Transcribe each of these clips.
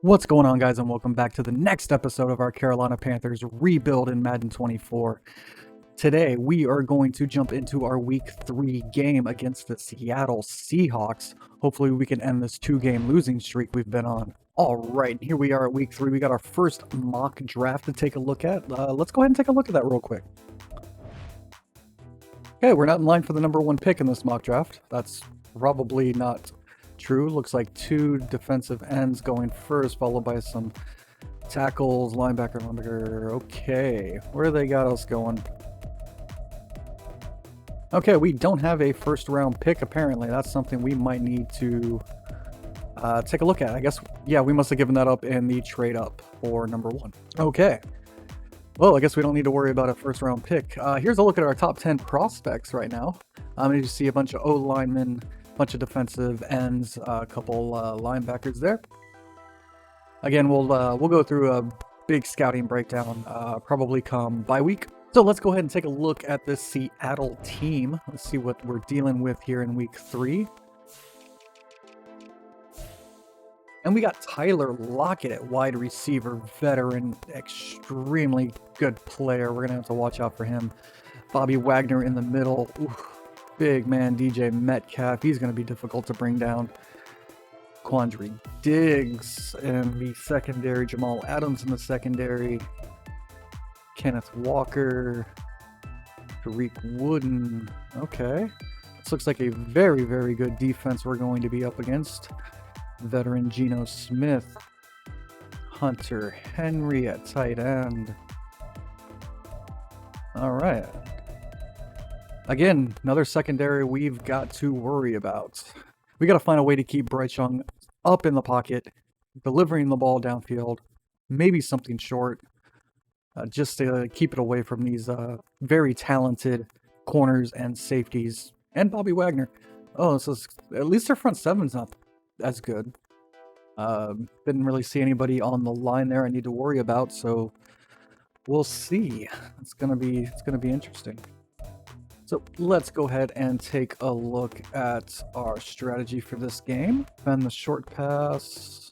What's going on, guys, and welcome back to the next episode of our Carolina Panthers rebuild in Madden 24. Today, we are going to jump into our Week 3 game against the Seattle Seahawks. Hopefully, we can end this 2-game losing streak we've been on. All right, here we are at Week 3. We got our first mock draft to take a look at. Let's go ahead and take a look at that real quick. Okay, we're not in line for the number 1 pick in this mock draft. That's probably not true. Looks like 2 defensive ends going first, followed by some tackles, linebacker. Okay, where do they got us going? Okay, we don't have a first round pick apparently. That's something we might need to take a look at. I guess, yeah, we must have given that up in the trade up for number 1. Okay. Well, I guess we don't need to worry about a first round pick. Here's a look at our top 10 prospects right now. You see a bunch of O linemen, bunch of defensive ends, a couple linebackers there. Again, we'll go through a big scouting breakdown probably come bye week. So let's go ahead and take a look at this Seattle team. Let's see what we're dealing with here in Week 3. And we got Tyler Lockett at wide receiver, veteran, extremely good player. We're going to have to watch out for him. Bobby Wagner in the middle. Oof. Big man DJ Metcalf, he's going to be difficult to bring down. Quandre Diggs in the secondary, Jamal Adams in the secondary, Kenneth Walker, Tariq Wooden. Okay, this looks like a very, very good defense we're going to be up against. Veteran Geno Smith, Hunter Henry at tight end. All right. Again, another secondary we've got to worry about. We got to find a way to keep Bryce Young up in the pocket, delivering the ball downfield, maybe something short, just to keep it away from these very talented corners and safeties. And Bobby Wagner. Oh, so at least their front seven's not as good. Didn't really see anybody on the line there I need to worry about, so we'll see. It's gonna be interesting. So let's go ahead and take a look at our strategy for this game. And the short pass.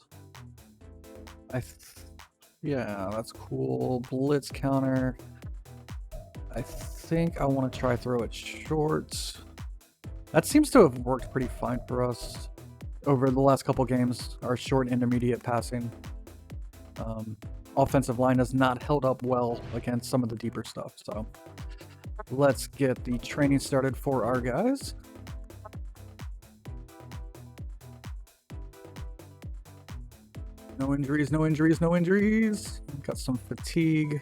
Yeah, that's cool. Blitz counter. I think I want to try throw it short. That seems to have worked pretty fine for us over the last couple games. Our short intermediate passing. Offensive line has not held up well against some of the deeper stuff, so let's get the training started for our guys. No injuries, no injuries, no injuries. Got some fatigue.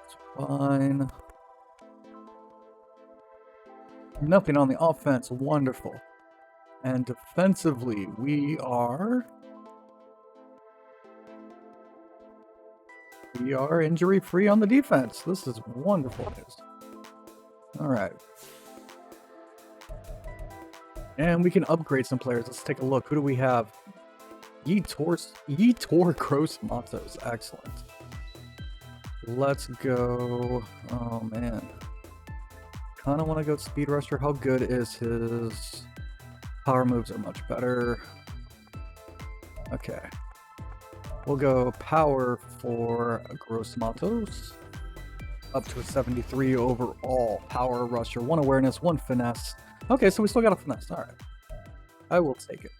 It's fine. Nothing on the offense. Wonderful. And defensively, we are injury-free on the defense. This is wonderful news. All right. And we can upgrade some players. Let's take a look. Who do we have? Yetur Gross-Matos. Excellent. Let's go. Oh, man. Kind of want to go Speed Rusher. How good is his... Power moves are much better. Okay. We'll go power for Gross-Matos. Up to a 73 overall. Power rusher. 1 awareness, 1 finesse. Okay, so we still got a finesse. All right. I will take it.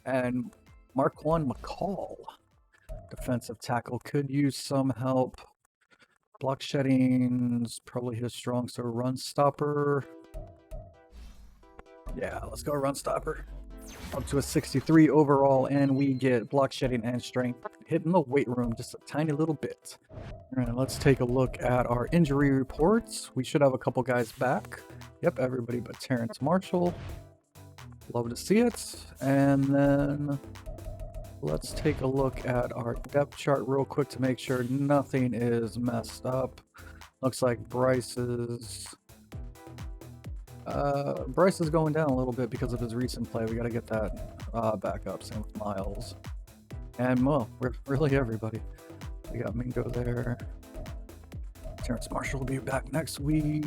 And Marquand McCall. Defensive tackle. Could use some help. Block shedding's probably his strong, so run stopper. Yeah, let's go run stopper. Up to a 63 overall, and we get block shedding and strength. Hitting the weight room just a tiny little bit. All right, let's take a look at our injury reports. We should have a couple guys back. Yep, everybody but Terrence Marshall. Love to see it. And then let's take a look at our depth chart real quick to make sure nothing is messed up. Looks like Bryce is going down a little bit because of his recent play. We got to get that back up. Same with Miles. And, well, we're really everybody. We got Mingo there. Terrence Marshall will be back next week.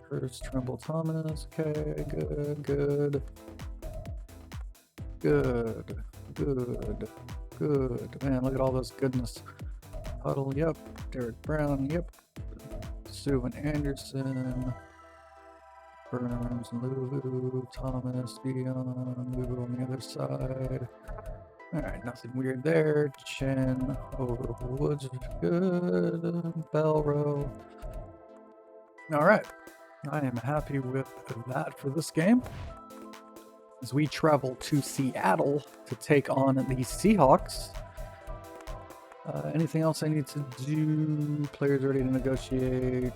Curtis Trimble Thomas. Okay, good. Good. Good. Man, look at all this goodness. Huddle, yep. Derek Brown, yep. Sue and Anderson. Burns, Lulu, Thomas, Dion, Lulu on the other side. Alright, nothing weird there. Chen over Woods, good. Belro. Alright, I am happy with that for this game. As we travel to Seattle to take on the Seahawks. Anything else I need to do? Players ready to negotiate.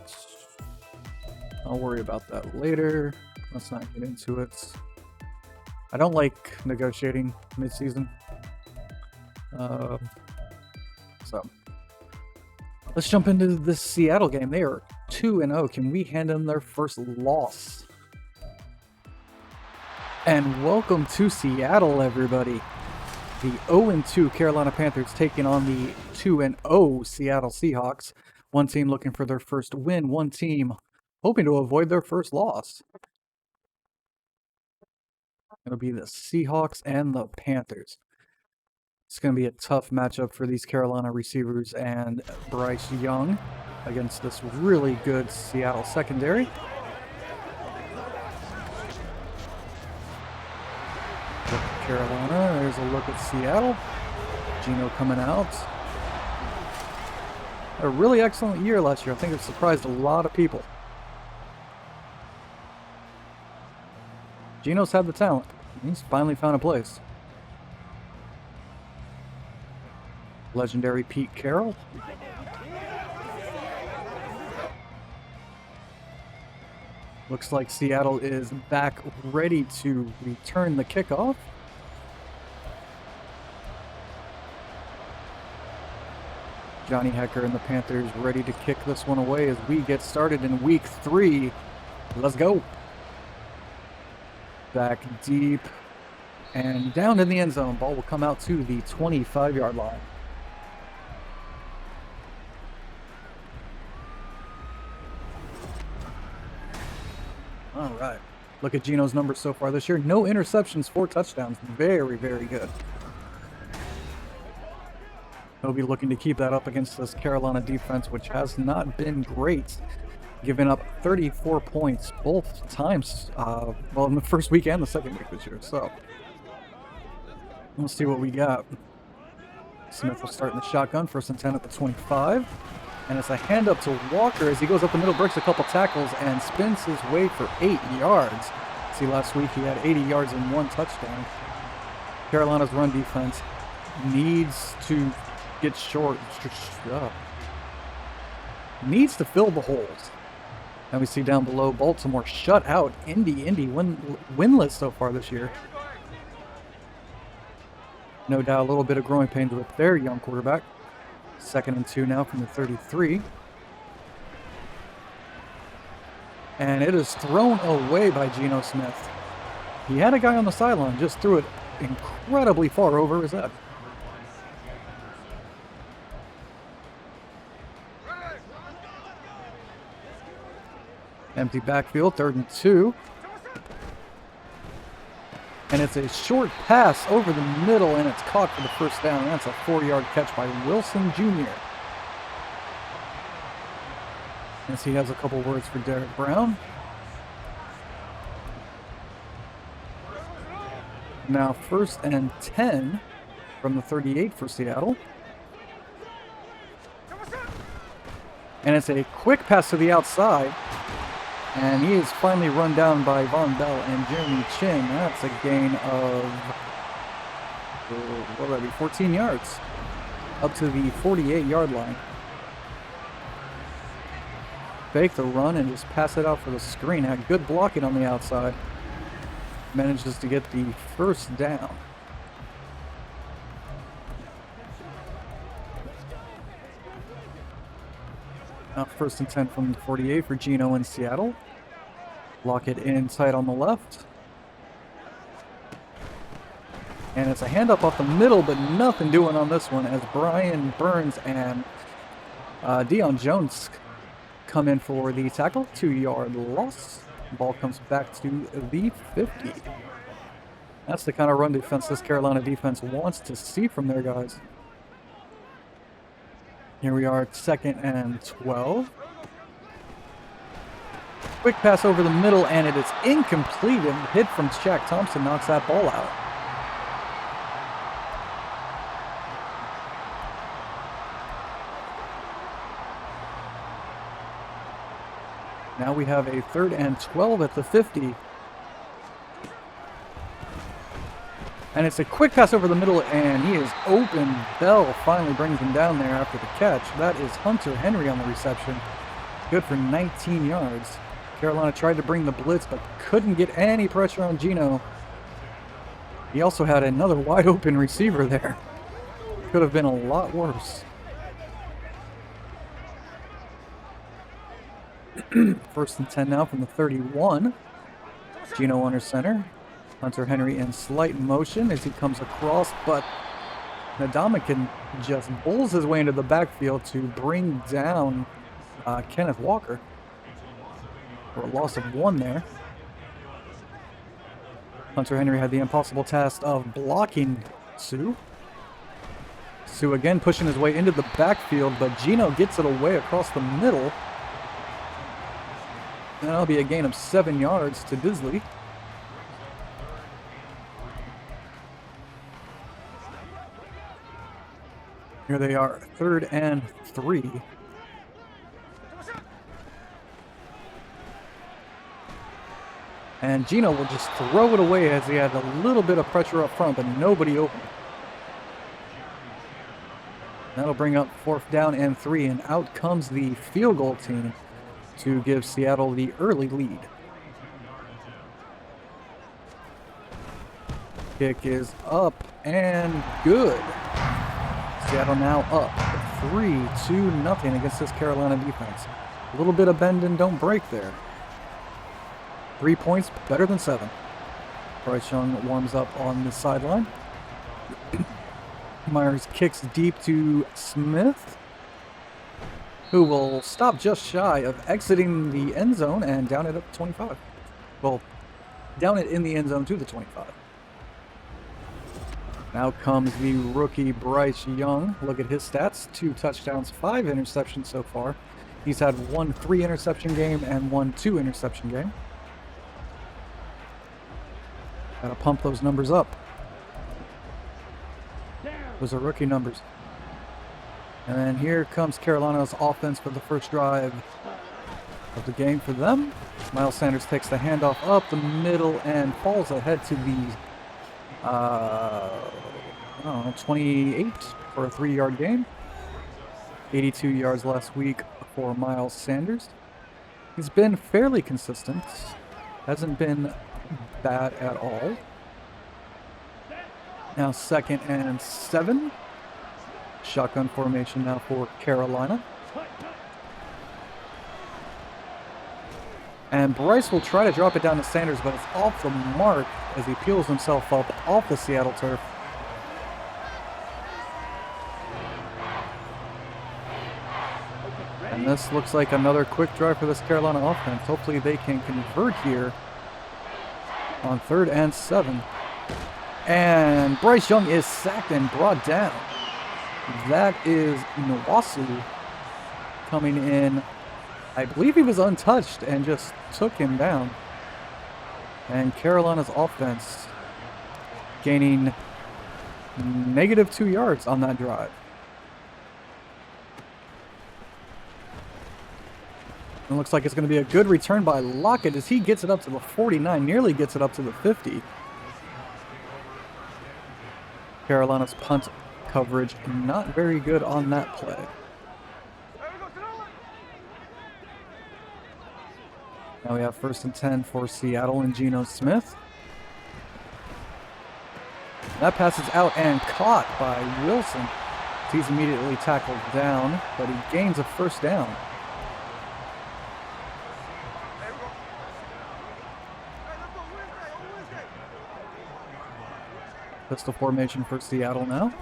I'll worry about that later. Let's not get into it. I don't like negotiating mid-season. So let's jump into this Seattle game. They are 2-0. Can we hand them their first loss? And welcome to Seattle, everybody. The 0-2 Carolina Panthers taking on the 2-0 Seattle Seahawks. One team looking for their first win. One team hoping to avoid their first loss. It'll be the Seahawks and the Panthers. It's going to be a tough matchup for these Carolina receivers and Bryce Young against this really good Seattle secondary. Look at Carolina. There's a look at Seattle. Geno coming out. A really excellent year last year. I think it surprised a lot of people. Geno's had the talent. He's finally found a place. Legendary Pete Carroll. Looks like Seattle is back ready to return the kickoff. Johnny Hecker and the Panthers ready to kick this one away as we get started in week 3. Let's go. Back deep and down in the end zone. Ball will come out to the 25-yard line. All right. Look at Geno's numbers so far this year. No interceptions, 4 touchdowns. Very, very good. He'll be looking to keep that up against this Carolina defense, which has not been great. Giving up 34 points both times, well, in the first week and the second week this year. So, let's see what we got. Smith will start in the shotgun, 1st and 10 at the 25. And it's a hand up to Walker as he goes up the middle, breaks a couple tackles, and spins his way for 8 yards. See, last week he had 80 yards and 1 touchdown. Carolina's run defense needs to get short. Needs to fill the holes. And we see down below, Baltimore shut out Indy winless so far this year. No doubt a little bit of growing pains with their young quarterback. 2nd and 2 now from the 33. And it is thrown away by Geno Smith. He had a guy on the sideline, just threw it incredibly far over his head. Empty backfield, 3rd and 2. And it's a short pass over the middle, and it's caught for the first down. And that's a 4-yard catch by Wilson Jr. As he has a couple words for Derek Brown. Now 1st and 10 from the 38 for Seattle. And it's a quick pass to the outside. And he is finally run down by Von Bell and Jeremy Ching. That's a gain of, what would that be, 14 yards. Up to the 48-yard line. Fake the run and just pass it out for the screen. Had good blocking on the outside. Manages to get the 1st down. Now 1st and 10 from the 48 for Geno in Seattle. Lock it in tight on the left. And it's a handoff off the middle, but nothing doing on this one as Brian Burns and Deion Jones come in for the tackle. 2-yard loss. Ball comes back to the 50. That's the kind of run defense this Carolina defense wants to see from their guys. Here we are at 2nd and 12. Quick pass over the middle, and it is incomplete. And hit from Shaq Thompson knocks that ball out. Now we have a 3rd and 12 at the 50. And it's a quick pass over the middle, and he is open. Bell finally brings him down there after the catch. That is Hunter Henry on the reception. Good for 19 yards. Carolina tried to bring the blitz, but couldn't get any pressure on Geno. He also had another wide open receiver there. Could have been a lot worse. 1st and 10 now from the 31. Geno under center. Hunter Henry in slight motion as he comes across, but Ndamukong just bowls his way into the backfield to bring down Kenneth Walker for a loss of 1 there. Hunter Henry had the impossible task of blocking Sue. Sue again pushing his way into the backfield, but Geno gets it away across the middle. And that'll be a gain of 7 yards to Disley. Here they are, 3rd and 3. And Geno will just throw it away as he had a little bit of pressure up front, but nobody open. That'll bring up 4th down and 3, and out comes the field goal team to give Seattle the early lead. Kick is up and good. Seattle now up 3-0 against this Carolina defense. A little bit of bend and don't break there. 3 points, better than 7. Bryce Young warms up on the sideline. Myers kicks deep to Smith, who will stop just shy of exiting the end zone and down it up to 25. Well, down it in the end zone to the 25. Now comes the rookie Bryce Young. Look at his stats. 2 touchdowns, 5 interceptions so far. He's had 1 3-interception game and 1 2-interception game. Gotta pump those numbers up. Those are rookie numbers. And then here comes Carolina's offense for the first drive of the game for them. Miles Sanders takes the handoff up the middle and falls ahead to the 28 for a 3-yard gain. 82 yards last week for Miles Sanders. He's been fairly consistent. Hasn't been bad at all. Now 2nd and 7. Shotgun formation now for Carolina. And Bryce will try to drop it down to Sanders, but it's off the mark as he peels himself up off the Seattle turf. And this looks like another quick drive for this Carolina offense. Hopefully they can convert here on 3rd and 7. And Bryce Young is sacked and brought down. That is Nwasu coming in. I believe he was untouched and just took him down. And Carolina's offense gaining -2 yards on that drive. It looks like it's going to be a good return by Lockett as he gets it up to the 49, nearly gets it up to the 50. Carolina's punt coverage not very good on that play. Now we have 1st and 10 for Seattle and Geno Smith. That pass is out and caught by Wilson. He's immediately tackled down, but he gains a 1st down. Pistol formation for Seattle now.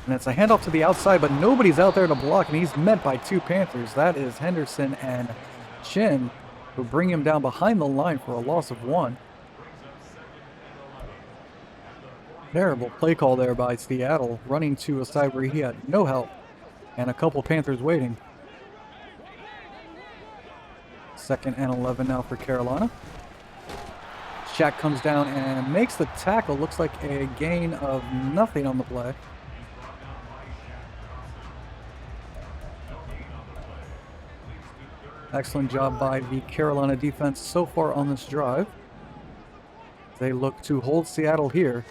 And it's a handoff to the outside, but nobody's out there to block, and he's met by 2 Panthers. That is Henderson and Chin, who bring him down behind the line for a loss of 1. Terrible play call there by Seattle, running to a side where he had no help, and a couple Panthers waiting. 2nd and 11 now for Carolina. Shaq comes down and makes the tackle. Looks like a gain of nothing on the play. Excellent job by the Carolina defense so far on this drive. They look to hold Seattle here.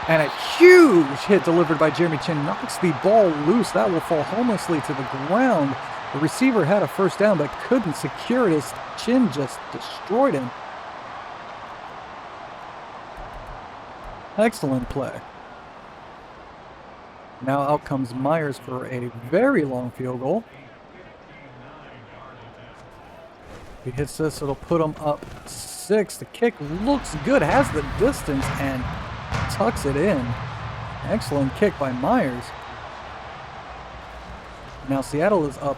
And a huge hit delivered by Jeremy Chin knocks the ball loose. That will fall harmlessly to the ground. The receiver had a first down but couldn't secure it as Chin just destroyed him. Excellent play. Now out comes Myers for a very long field goal. If he hits this, it'll put him up 6. The kick looks good, has the distance, and tucks it in. Excellent kick by Myers. Now Seattle is up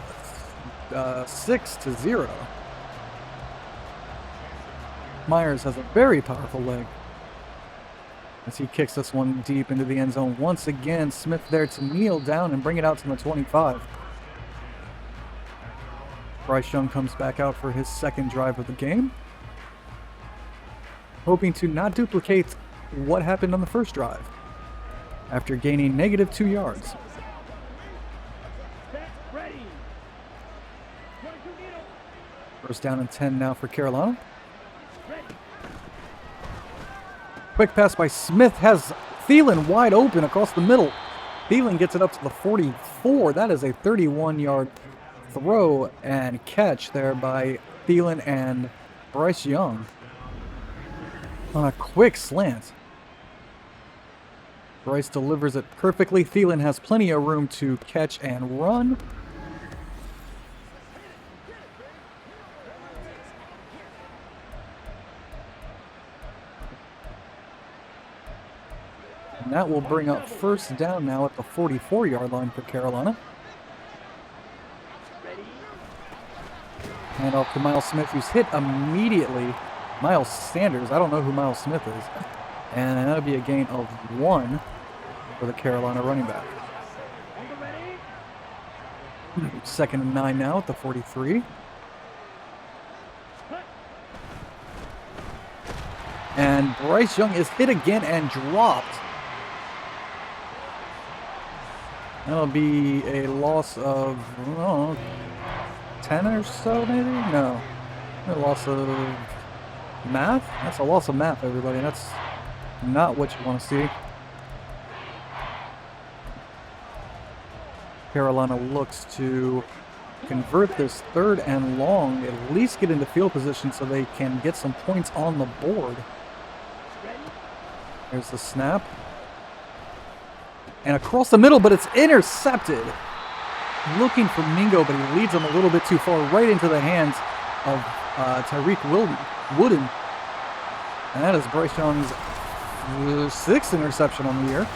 6-0. Myers has a very powerful leg as he kicks this one deep into the end zone. Once again, Smith there to kneel down and bring it out to the 25. Bryce Young comes back out for his 2nd drive of the game, hoping to not duplicate what happened on the first drive after gaining -2 yards. First down and 10 now for Carolina. Quick pass by Smith has Thielen wide open across the middle. Thielen gets it up to the 44. That is a 31-yard throw and catch there by Thielen and Bryce Young on a quick slant. Bryce delivers it perfectly. Thielen has plenty of room to catch and run. And that will bring up first down now at the 44-yard line for Carolina. Hand off to Miles Smith, who's hit immediately. Miles Sanders, I don't know who Miles Smith is. And that'll be a gain of 1 for the Carolina running back. 2nd and 9 now at the 43. And Bryce Young is hit again and dropped. That'll be a loss of, I don't know, 10 or so maybe? No. A loss of math? That's a loss of math, everybody. That's not what you want to see. Carolina looks to convert this 3rd and long, at least get into field position so they can get some points on the board. There's the snap. And across the middle, but it's intercepted. Looking for Mingo, but he leads him a little bit too far, right into the hands of Tyreek Wooden. And that is Bryce Young's 6th interception on the year.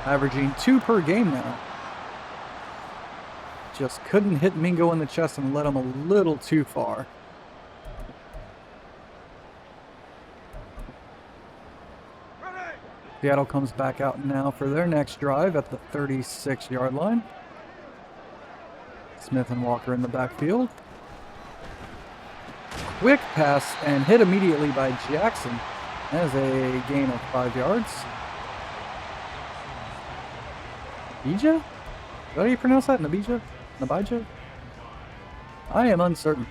Averaging 2 per game now. Just couldn't hit Mingo in the chest and let him a little too far. Seattle comes back out now for their next drive at the 36-yard line. Smith and Walker in the backfield. Quick pass and hit immediately by Jackson. That is a gain of 5 yards. Nabija? Is that how you pronounce that? Nabija? Nabija? I am uncertain.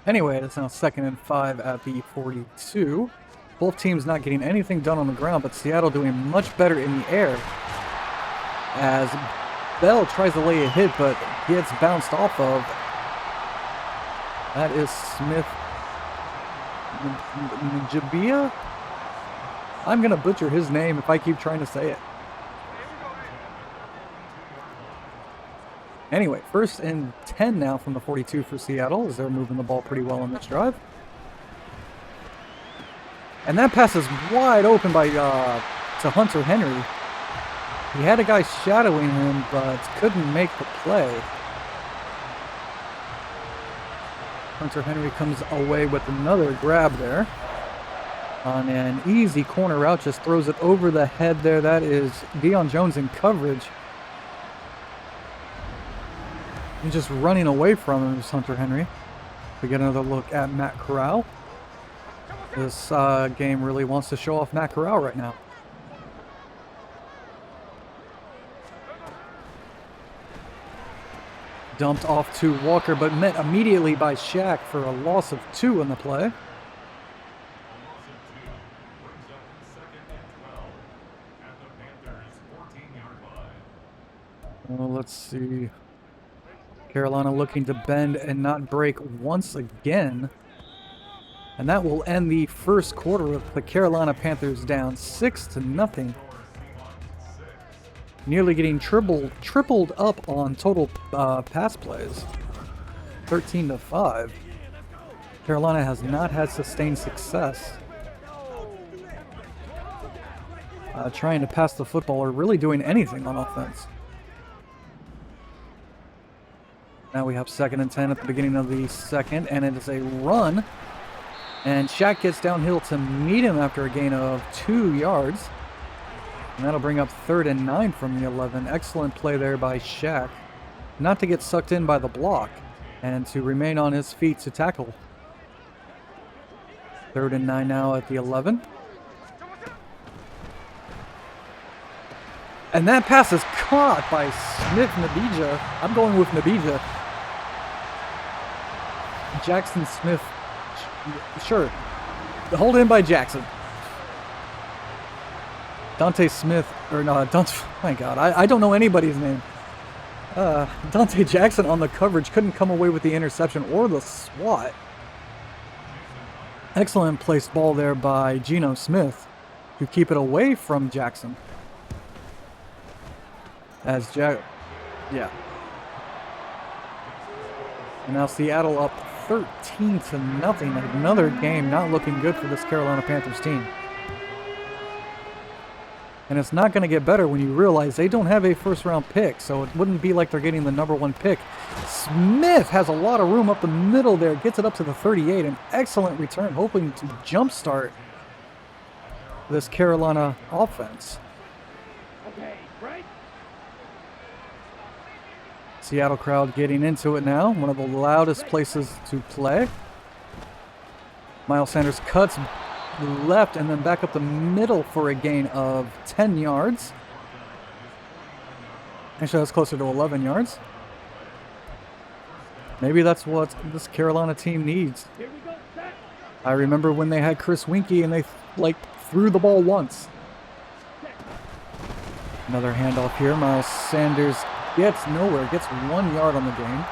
Anyway, it's now 2nd and 5 at the 42. Both teams not getting anything done on the ground, but Seattle doing much better in the air. As Bell tries to lay a hit, but gets bounced off of. That is Smith. Njabia? I'm going to butcher his name if I keep trying to say it. Anyway, 1st and 10 now from the 42 for Seattle as they're moving the ball pretty well on this drive. And that pass is wide open by to Hunter Henry. He had a guy shadowing him, but couldn't make the play. Hunter Henry comes away with another grab there. On an easy corner route, just throws it over the head there. That is Deion Jones in coverage. He's just running away from him, is Hunter Henry. We get another look at Matt Corral. This game really wants to show off Matt Corral right now. Dumped off to Walker, but met immediately by Shaq for a loss of 2 in the play. Well, let's see. Carolina looking to bend and not break once again. And that will end the first quarter with the Carolina Panthers down 6-0. Nearly getting tripled up on total pass plays. 13-5. Carolina has not had sustained success trying to pass the football or really doing anything on offense. Now we have 2nd and 10 at the beginning of the second, and it is a run. And Shaq gets downhill to meet him after a gain of 2 yards. And that'll bring up 3rd and 9 from the 11. Excellent play there by Shaq. Not to get sucked in by the block and to remain on his feet to tackle. 3rd and 9 now at the 11. And that pass is caught by Smith Nabija. I'm going with Nabija. Jackson Smith. Sure. Hold in by Jackson. Dante Smith, or no, Dante, my God, I don't know anybody's name. Dante Jackson on the coverage couldn't come away with the interception or the swat. Excellent placed ball there by Geno Smith to keep it away from Jackson. As yeah. And now Seattle up 13-0. Another game not looking good for this Carolina Panthers team. And it's not going to get better when you realize they don't have a first-round pick, so it wouldn't be like they're getting the #1 pick. Smith has a lot of room up the middle there, gets it up to the 38. An excellent return, hoping to jumpstart this Carolina offense. Okay, right. Seattle crowd getting into it now. One of the loudest places to play. Miles Sanders cuts left and then back up the middle for a gain of 10 yards. Actually, that's closer to 11 yards. Maybe that's what this Carolina team needs. Here we go. Set. I remember when they had Chris Winkie and they threw the ball once. Another handoff here. Miles Sanders gets nowhere, gets 1 yard on the game.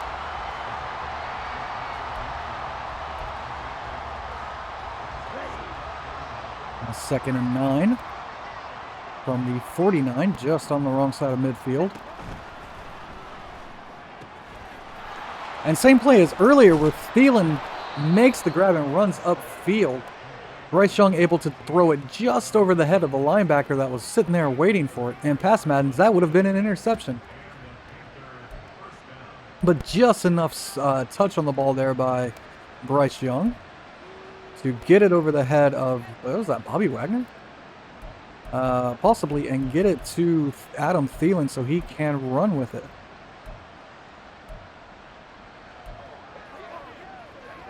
A 2nd and 9 from the 49, just on the wrong side of midfield. And same play as earlier where Thielen makes the grab and runs upfield. Bryce Young able to throw it just over the head of the linebacker that was sitting there waiting for it. And past Maddens, that would have been an interception. But just enough touch on the ball there by Bryce Young to get it over the head of, what was that, Bobby Wagner? Possibly, and get it to Adam Thielen so he can run with it.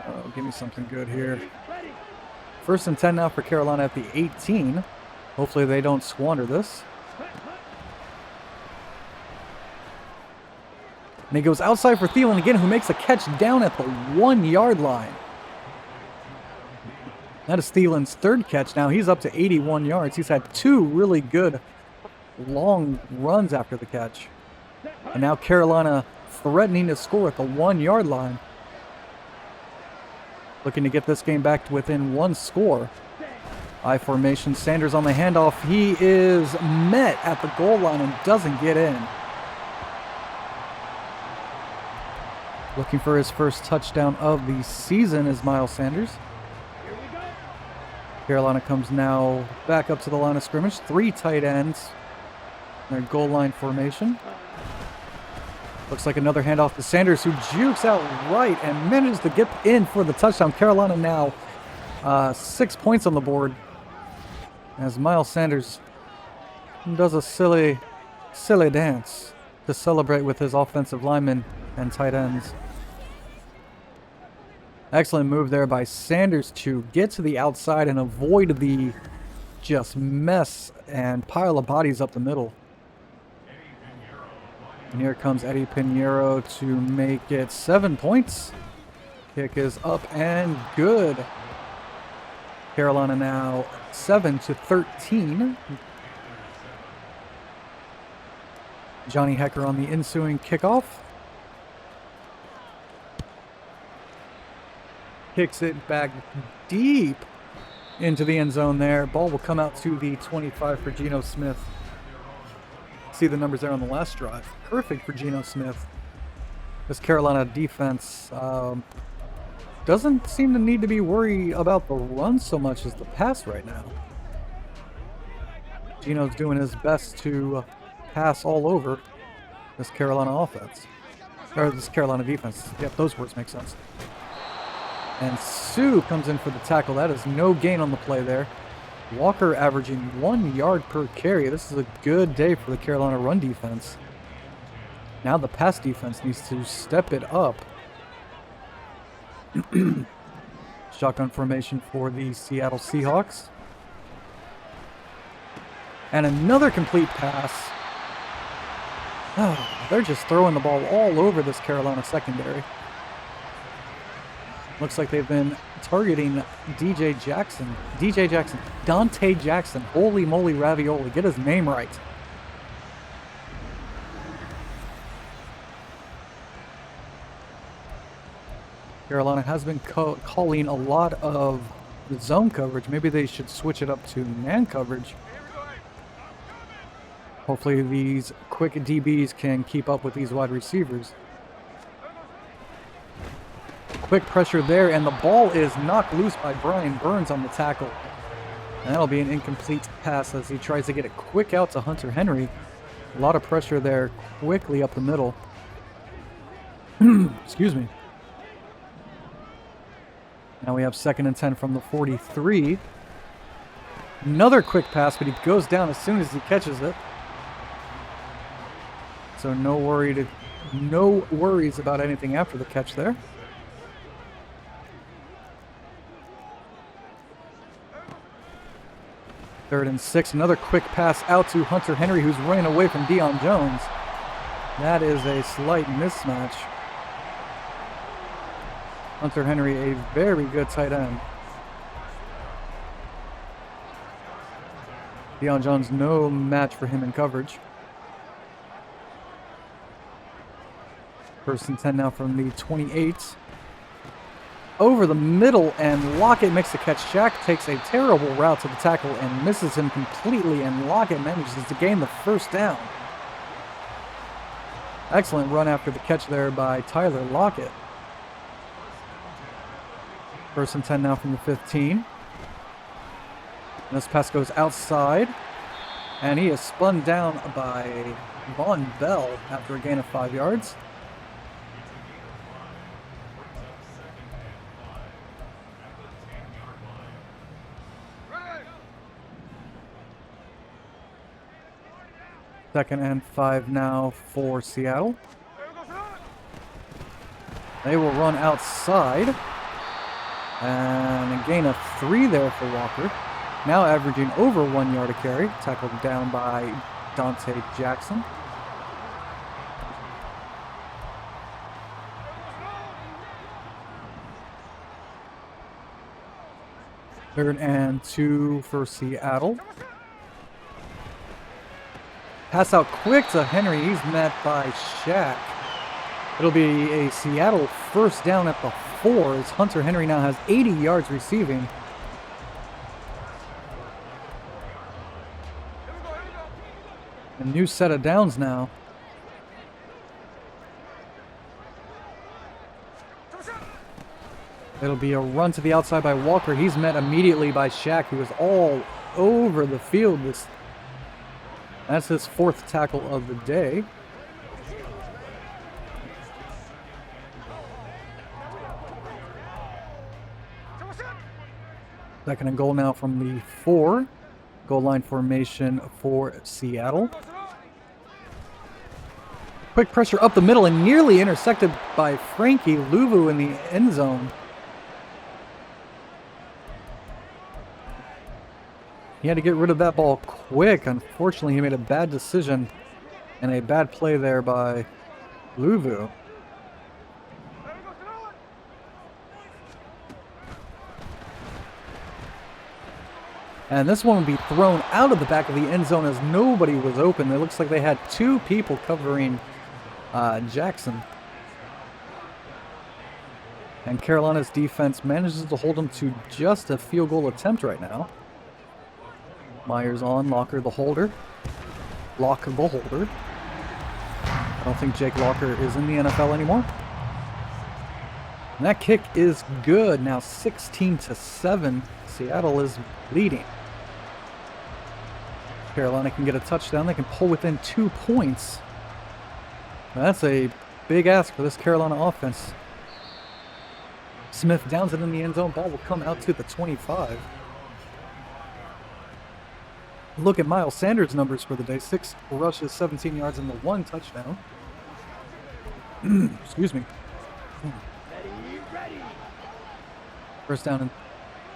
Oh, give me something good here. 1st and 10 now for Carolina at the 18. Hopefully they don't squander this. And he goes outside for Thielen again, who makes a catch down at the 1 yard line. That is Thielen's 3rd catch now. He's up to 81 yards. He's had 2 really good long runs after the catch. And now Carolina threatening to score at the 1 yard line. Looking to get this game back to within 1 score. I formation, Sanders on the handoff. He is met at the goal line and doesn't get in. Looking for his first touchdown of the season is Miles Sanders. Carolina comes now back up to the line of scrimmage. 3 tight ends in their goal line formation. Looks like another handoff to Sanders, who jukes out right and manages to get in for the touchdown. Carolina now 6 points on the board as Miles Sanders does a silly dance to celebrate with his offensive linemen and tight ends. Excellent move there by Sanders to get to the outside and avoid the just mess and pile of bodies up the middle. And here comes Eddie Pinheiro to make it 7 points. Kick is up and good. Carolina now 7-13. Johnny Hecker on the ensuing kickoff. Kicks it back deep into the end zone there. Ball will come out to the 25 for Geno Smith. See the numbers there on the last drive. Perfect for Geno Smith. This Carolina defense doesn't seem to need to be worried about the run so much as the pass right now. Geno's doing his best to pass all over this Carolina offense. Or this Carolina defense. Yep, those words make sense. And Sue comes in for the tackle. That is no gain on the play there. Walker averaging 1 yard per carry. This is a good day for the Carolina run defense. Now the pass defense needs to step it up. Shotgun formation for the Seattle Seahawks. And another complete pass. Oh, they're just throwing the ball all over this Carolina secondary. Looks like they've been targeting Dante Jackson. Holy moly ravioli. Get his name right. Carolina has been calling a lot of zone coverage. Maybe they should switch it up to man coverage. Hopefully these quick DBs can keep up with these wide receivers. Quick pressure there, and the ball is knocked loose by Brian Burns on the tackle. And that'll be an incomplete pass as he tries to get it quick out to Hunter Henry. A lot of pressure there, quickly up the middle. Excuse me. Now we have 2nd and 10 from the 43. Another quick pass, but he goes down as soon as he catches it. So no worries about anything after the catch there. 3rd and 6. Another quick pass out to Hunter Henry, who's running away from Deion Jones. That is a slight mismatch. Hunter Henry, a very good tight end. Deion Jones, no match for him in coverage. 1st and 10 now from the 28. Over the middle, and Lockett makes the catch. Shaq takes a terrible route to the tackle and misses him completely, and Lockett manages to gain the 1st down. Excellent run after the catch there by Tyler Lockett. 1st and 10 now from the 15. And this pass goes outside, and he is spun down by Von Bell after a gain of 5 yards. Second and 5 now for Seattle. They will run outside. And a gain of 3 there for Walker. Now averaging over 1 yard a carry. Tackled down by Dante Jackson. Third and 2 for Seattle. Pass out quick to Henry. He's met by Shaq. It'll be a Seattle 1st down at the 4 as Hunter Henry now has 80 yards receiving. A new set of downs now. It'll be a run to the outside by Walker. He's met immediately by Shaq, who is all over the field. That's his 4th tackle of the day. Second and goal now from the 4. Goal line formation for Seattle. Quick pressure up the middle and nearly intercepted by Frankie Louvu in the end zone. He had to get rid of that ball quick. Unfortunately, he made a bad decision and a bad play there by Louvu. And this one will be thrown out of the back of the end zone as nobody was open. It looks like they had 2 people covering Jackson. And Carolina's defense manages to hold them to just a field goal attempt right now. Myers on, Locker the holder. Lock the holder. I don't think Jake Locker is in the NFL anymore. And that kick is good. Now 16-7. Seattle is leading. Carolina can get a touchdown. They can pull within 2 points. That's a big ask for this Carolina offense. Smith downs it in the end zone. Ball will come out to the 25. Look at Miles Sanders' numbers for the day. 6 rushes, 17 yards, and the 1 touchdown. Excuse me. First down and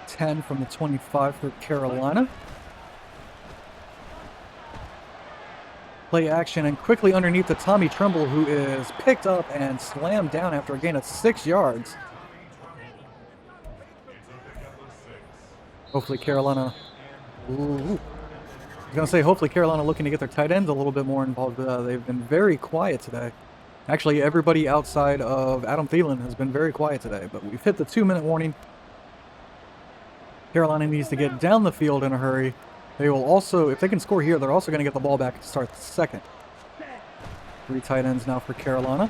10 from the 25 for Carolina. Play action and quickly underneath to Tommy Tremble, who is picked up and slammed down after a gain of 6 yards. Hopefully Carolina... Ooh. I was going to say, hopefully Carolina looking to get their tight ends a little bit more involved. They've been very quiet today. Actually, everybody outside of Adam Thielen has been very quiet today, but we've hit the 2-minute warning. Carolina needs to get down the field in a hurry. They will also, if they can score here, they're also going to get the ball back to start the second. 3 tight ends now for Carolina.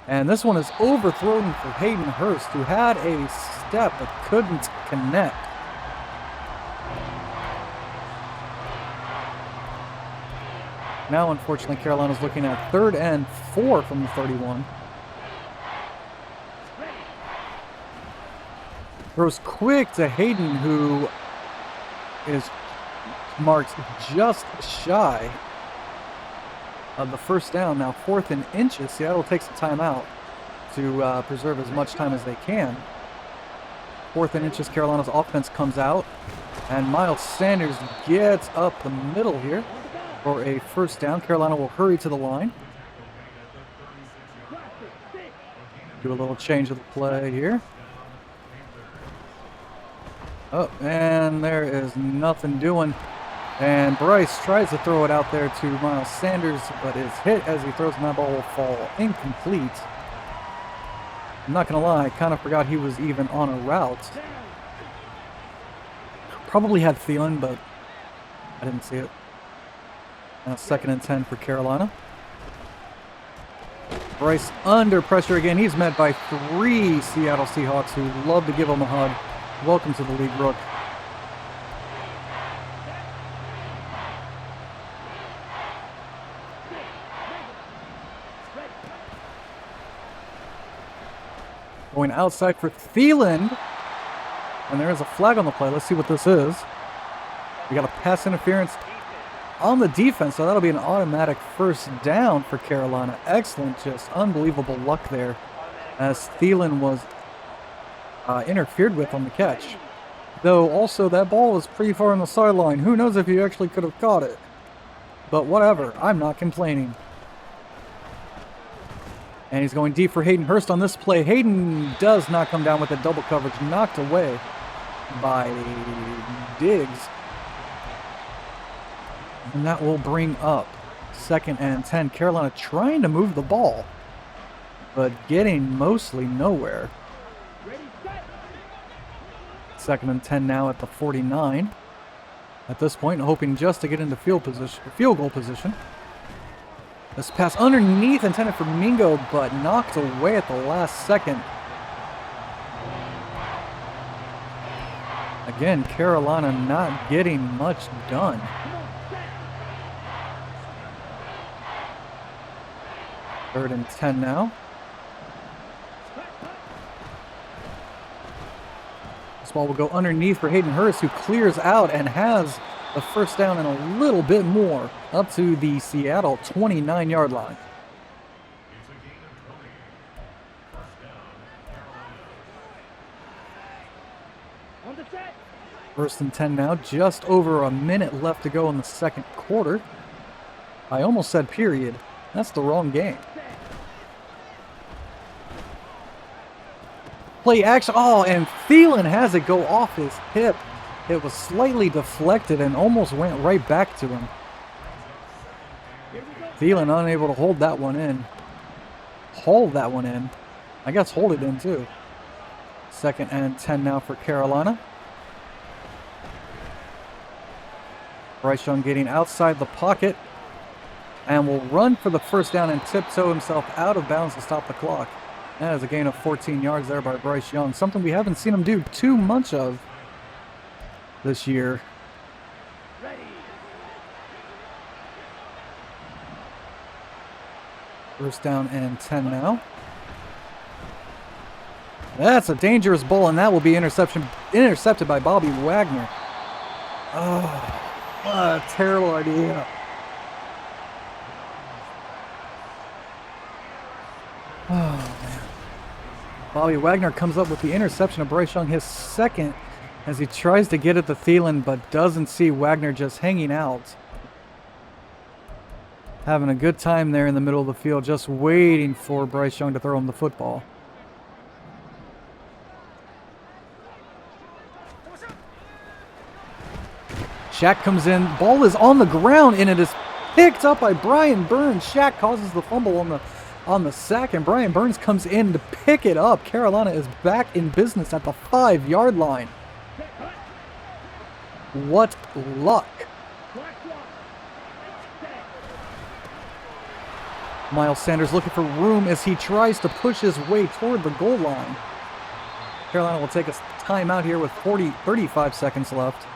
And this one is overthrown for Hayden Hurst, who had a step but couldn't connect. Now, unfortunately, Carolina's looking at 3rd and 4 from the 31. Throws quick to Hayden, who is marked just shy of the first down. Now 4th and inches. Seattle takes a timeout to preserve as much time as they can. 4th and inches. Carolina's offense comes out, and Miles Sanders gets up the middle here for a first down. Carolina will hurry to the line. Do a little change of the play here. Oh, and there is nothing doing. And Bryce tries to throw it out there to Miles Sanders, but is hit as he throws, and that ball will fall incomplete. I'm not going to lie, I kind of forgot he was even on a route. Probably had Thielen, but I didn't see it. Now 2nd and 10 for Carolina. Bryce under pressure again. He's met by 3 Seattle Seahawks who love to give him a hug. Welcome to the league, Brooke. Going outside for Thielen. And there is a flag on the play. Let's see what this is. We got a pass interference on the defense, so that'll be an automatic first down for Carolina. Excellent, just unbelievable luck there as Thielen was interfered with on the catch. Though also that ball was pretty far on the sideline. Who knows if he actually could have caught it. But whatever, I'm not complaining. And he's going deep for Hayden Hurst on this play. Hayden does not come down with a double coverage, knocked away by Diggs. And that will bring up 2nd and 10. Carolina trying to move the ball, but getting mostly nowhere. 2nd and 10 now at the 49. At this point, hoping just to get into field goal position. This pass underneath intended for Mingo, but knocked away at the last second. Again, Carolina not getting much done. Third and 10 now. This ball will go underneath for Hayden Hurst, who clears out and has the first down and a little bit more up to the Seattle 29-yard line. On the set. First and 10 now, just over a minute left to go in the second quarter. I almost said period. That's the wrong game. Play action. Oh, and Thielen has it go off his hip. It was slightly deflected and almost went right back to him. Thielen unable to hold that one in. Hold that one in. I guess hold it in too. Second and 10 now for Carolina. Bryce Young getting outside the pocket and will run for the first down and tiptoe himself out of bounds to stop the clock. That is a gain of 14 yards there by Bryce Young. Something we haven't seen him do too much of this year. Ready. First down and 10 now. That's a dangerous ball, and that will be intercepted by Bobby Wagner. Oh, what a terrible idea. Oh, man. Bobby Wagner comes up with the interception of Bryce Young, his second, as he tries to get it to Thielen, but doesn't see Wagner just hanging out. Having a good time there in the middle of the field, just waiting for Bryce Young to throw him the football. Shaq comes in, ball is on the ground, and it is picked up by Brian Burns. Shaq causes the fumble on the sack, and Brian Burns comes in to pick it up. Carolina is back in business at the 5-yard line. What luck. Miles Sanders looking for room as he tries to push his way toward the goal line. Carolina will take a timeout here with 35 seconds left.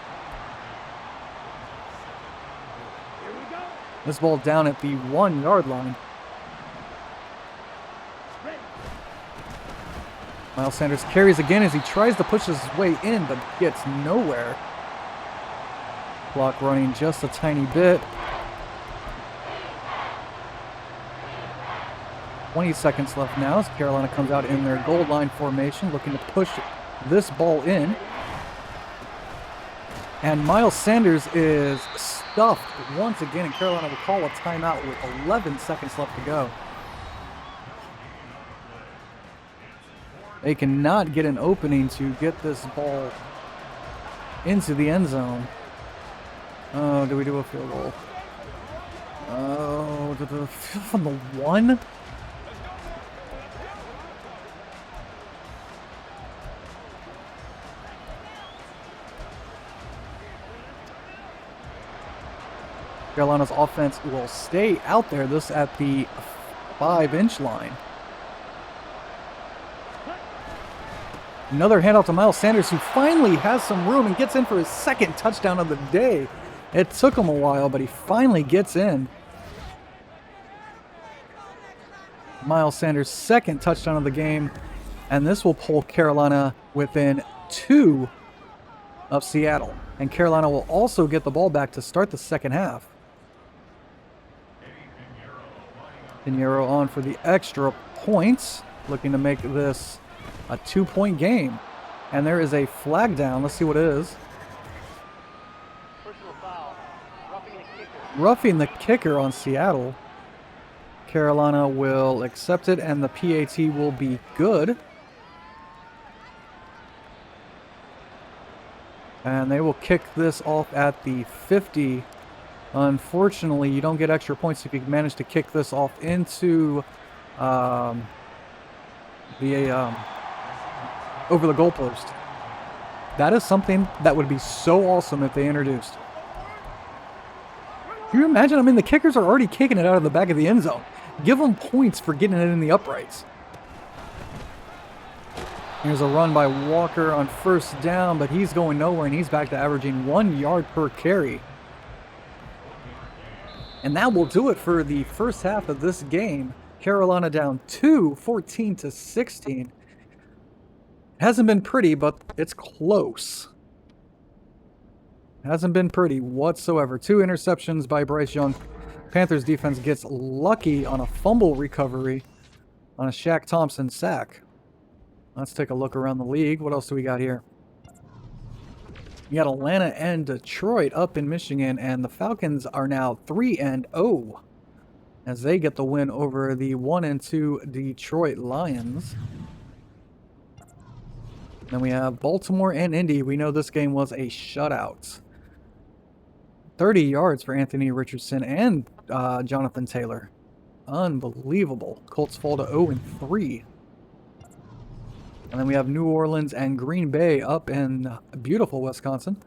This ball down at the 1-yard line. Miles Sanders carries again as he tries to push his way in, but gets nowhere. Clock running just a tiny bit. 20 seconds left now as Carolina comes out in their goal line formation, looking to push this ball in. And Miles Sanders is stuffed once again, and Carolina will call a timeout with 11 seconds left to go. They cannot get an opening to get this ball into the end zone. Oh, do we do a field goal? Oh, from the 1? Carolina's offense will stay out there, this at the 5-inch line. Another handoff to Miles Sanders, who finally has some room and gets in for his second touchdown of the day. It took him a while, but he finally gets in. Miles Sanders' second touchdown of the game, and this will pull Carolina within 2 of Seattle. And Carolina will also get the ball back to start the second half. Pinheiro on for the extra points, looking to make this a 2-point game. And there is a flag down. Let's see what it is. Personal foul. Roughing the kicker on Seattle. Carolina will accept it, and the PAT will be good. And they will kick this off at the 50. Unfortunately, you don't get extra points if you manage to kick this off into over the goalpost. That is something that would be so awesome if they introduced. Can you imagine? I mean, the kickers are already kicking it out of the back of the end zone. Give them points for getting it in the uprights. Here's a run by Walker on first down, but he's going nowhere, and he's back to averaging 1 yard per carry. And that will do it for the first half of this game. Carolina down 14-16. Hasn't been pretty, but it's close. Hasn't been pretty whatsoever. 2 interceptions by Bryce Young. Panthers defense gets lucky on a fumble recovery on a Shaq Thompson sack. Let's take a look around the league. What else do we got here? You got Atlanta and Detroit up in Michigan, and the Falcons are now 3-0 as they get the win over the 1-2 Detroit Lions. Then we have Baltimore and Indy. We know this game was a shutout. 30 yards for Anthony Richardson and Jonathan Taylor. Unbelievable. Colts fall to 0-3. And then we have New Orleans and Green Bay up in beautiful Wisconsin.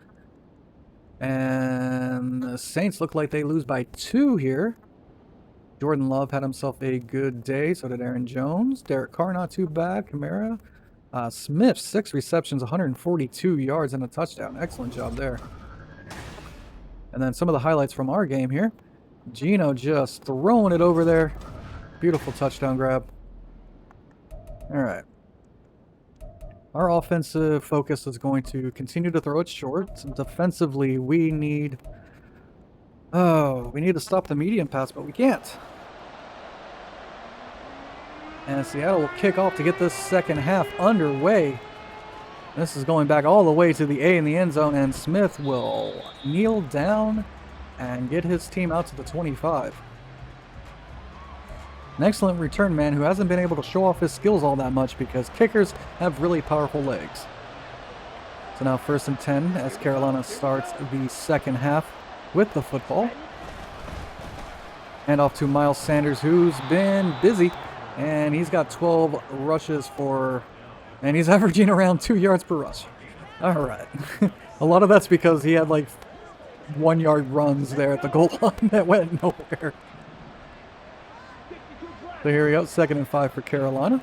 And the Saints look like they lose by 2 here. Jordan Love had himself a good day. So did Aaron Jones. Derek Carr, not too bad. Kamara. Smith, 6 receptions, 142 yards, and a touchdown. Excellent job there. And then some of the highlights from our game here. Geno just throwing it over there. Beautiful touchdown grab. All right. Our offensive focus is going to continue to throw it short. Defensively, we need to stop the medium pass, but we can't. And Seattle will kick off to get this second half underway. This is going back all the way to the A in the end zone, and Smith will kneel down and get his team out to the 25. An excellent return man who hasn't been able to show off his skills all that much because kickers have really powerful legs. So now 1st and 10 as Carolina starts the second half with the football. Hand off to Miles Sanders, who's been busy, and he's got 12 rushes for, and he's averaging around 2 yards per rush. All right. A lot of that's because he had like 1-yard runs there at the goal line that went nowhere. So here we go, 2nd and 5 for Carolina.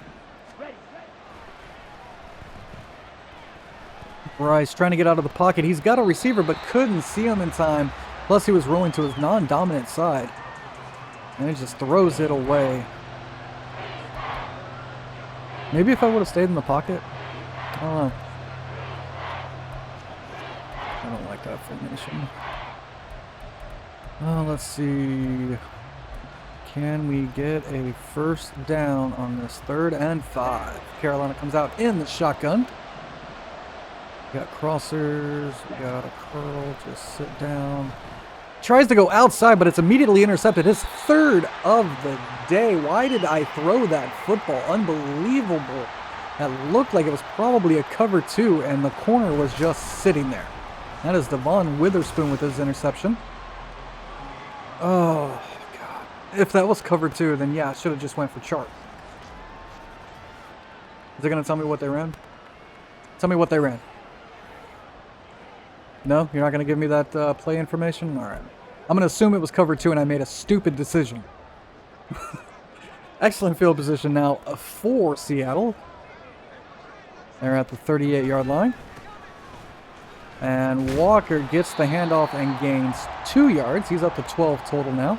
Bryce trying to get out of the pocket. He's got a receiver but couldn't see him in time. Plus he was rolling to his non-dominant side. And he just throws it away. Maybe if I would have stayed in the pocket. I don't know. I don't like that formation. Let's see. Can we get a 1st down on this 3rd and 5? Carolina comes out in the shotgun. We got crossers. We got a curl. Just sit down. Tries to go outside, but it's immediately intercepted. His 3rd of the day. Why did I throw that football? Unbelievable. That looked like it was probably a cover 2, and the corner was just sitting there. That is Devon Witherspoon with his interception. Oh. If that was cover 2, then yeah, I should have just went for chart. Is it going to tell me what they ran? Tell me what they ran. No? You're not going to give me that play information? All right. I'm going to assume it was cover 2 and I made a stupid decision. Excellent field position now for Seattle. They're at the 38-yard line. And Walker gets the handoff and gains 2 yards. He's up to 12 total now.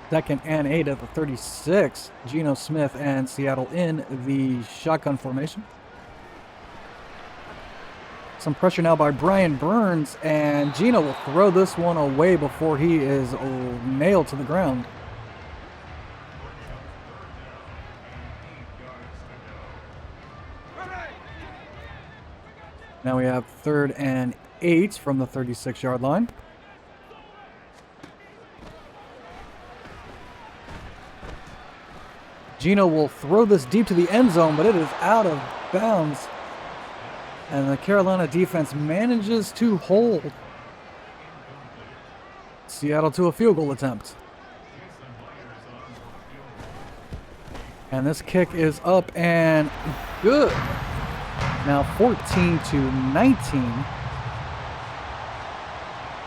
2nd and 8 at the 36. Geno Smith and Seattle in the shotgun formation. Some pressure now by Brian Burns, and Geno will throw this one away before he is nailed to the ground. Now we have 3rd and 8 from the 36-yard line. Geno will throw this deep to the end zone, but it is out of bounds. And the Carolina defense manages to hold Seattle to a field goal attempt. And this kick is up and good. Now 14-19.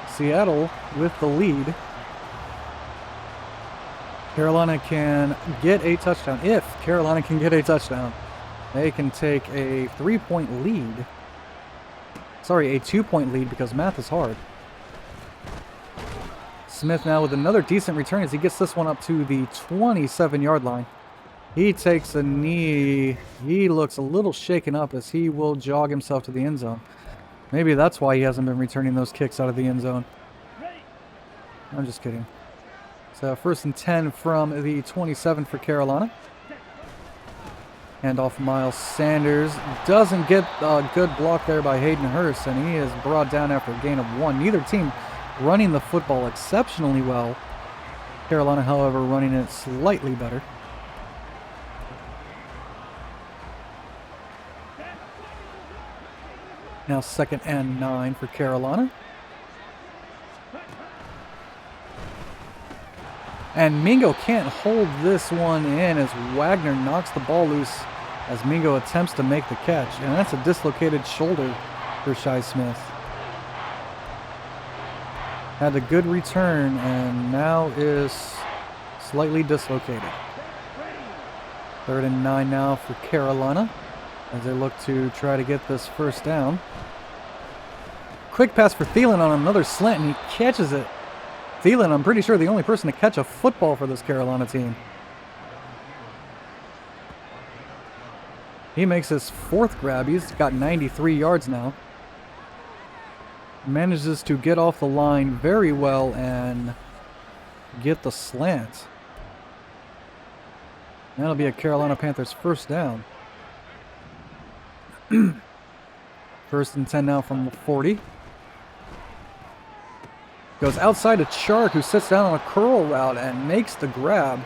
Seattle with the lead. Carolina can get a touchdown. If Carolina can get a touchdown, they can take a 3-point lead. Sorry, a 2-point lead because math is hard. Smith now with another decent return as he gets this one up to the 27-yard line. He takes a knee. He looks a little shaken up as he will jog himself to the end zone. Maybe that's why he hasn't been returning those kicks out of the end zone. I'm just kidding. So 1st and 10 from the 27 for Carolina. Hand off Miles Sanders. Doesn't get a good block there by Hayden Hurst, and he is brought down after a gain of 1. Neither team running the football exceptionally well. Carolina, however, running it slightly better. Now 2nd and 9 for Carolina. And Mingo can't hold this one in as Wagner knocks the ball loose as Mingo attempts to make the catch. And that's a dislocated shoulder for Shi Smith. Had a good return and now is slightly dislocated. 3rd and 9 now for Carolina as they look to try to get this 1st down. Quick pass for Thielen on another slant, and he catches it. Thielen, I'm pretty sure, the only person to catch a football for this Carolina team. He makes his 4th grab. He's got 93 yards now. Manages to get off the line very well and get the slant. That'll be a Carolina Panthers 1st down. 1st and 10 now from the 40. Goes outside to Chark, who sits down on a curl route and makes the grab.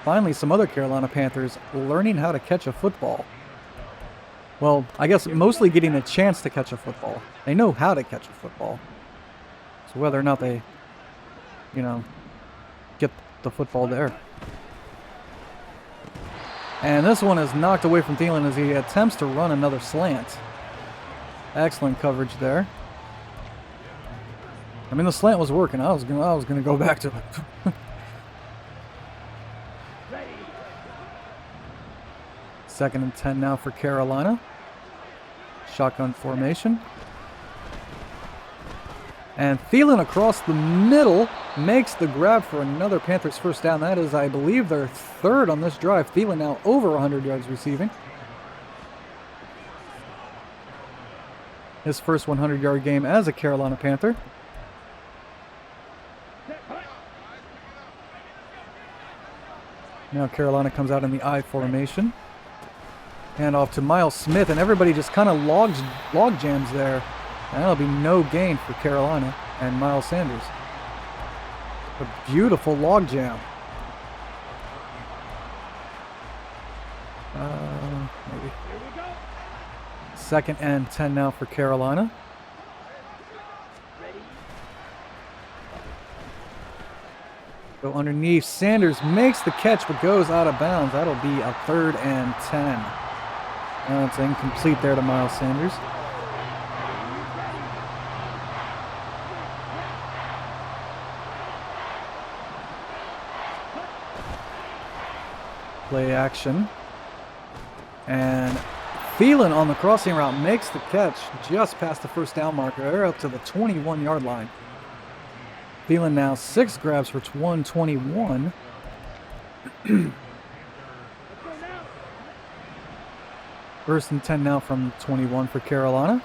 Finally, some other Carolina Panthers learning how to catch a football. Well, I guess mostly getting a chance to catch a football. They know how to catch a football. So whether or not they, get the football there. And this one is knocked away from Thielen as he attempts to run another slant. Excellent coverage there. I mean, the slant was working. I was gonna go back to it. 2nd and 10 now for Carolina. Shotgun formation. And Thielen across the middle makes the grab for another Panthers 1st down. That is, I believe, their 3rd on this drive. Thielen now over 100 yards receiving. His first 100-yard game as a Carolina Panther. Now Carolina comes out in the I formation. Hand off to Miles Smith, and everybody just kind of log jams there. And that'll be no gain for Carolina and Miles Sanders. A beautiful log jam. Maybe. 2nd and 10 now for Carolina. Go underneath. Sanders makes the catch but goes out of bounds. That'll be a 3rd and 10. It's incomplete there to Miles Sanders. Play action. And Thielen on the crossing route makes the catch just past the 1st down marker. They're up to the 21-yard line. Thielen now 6 grabs for 121. First and 10 now from 21 for Carolina.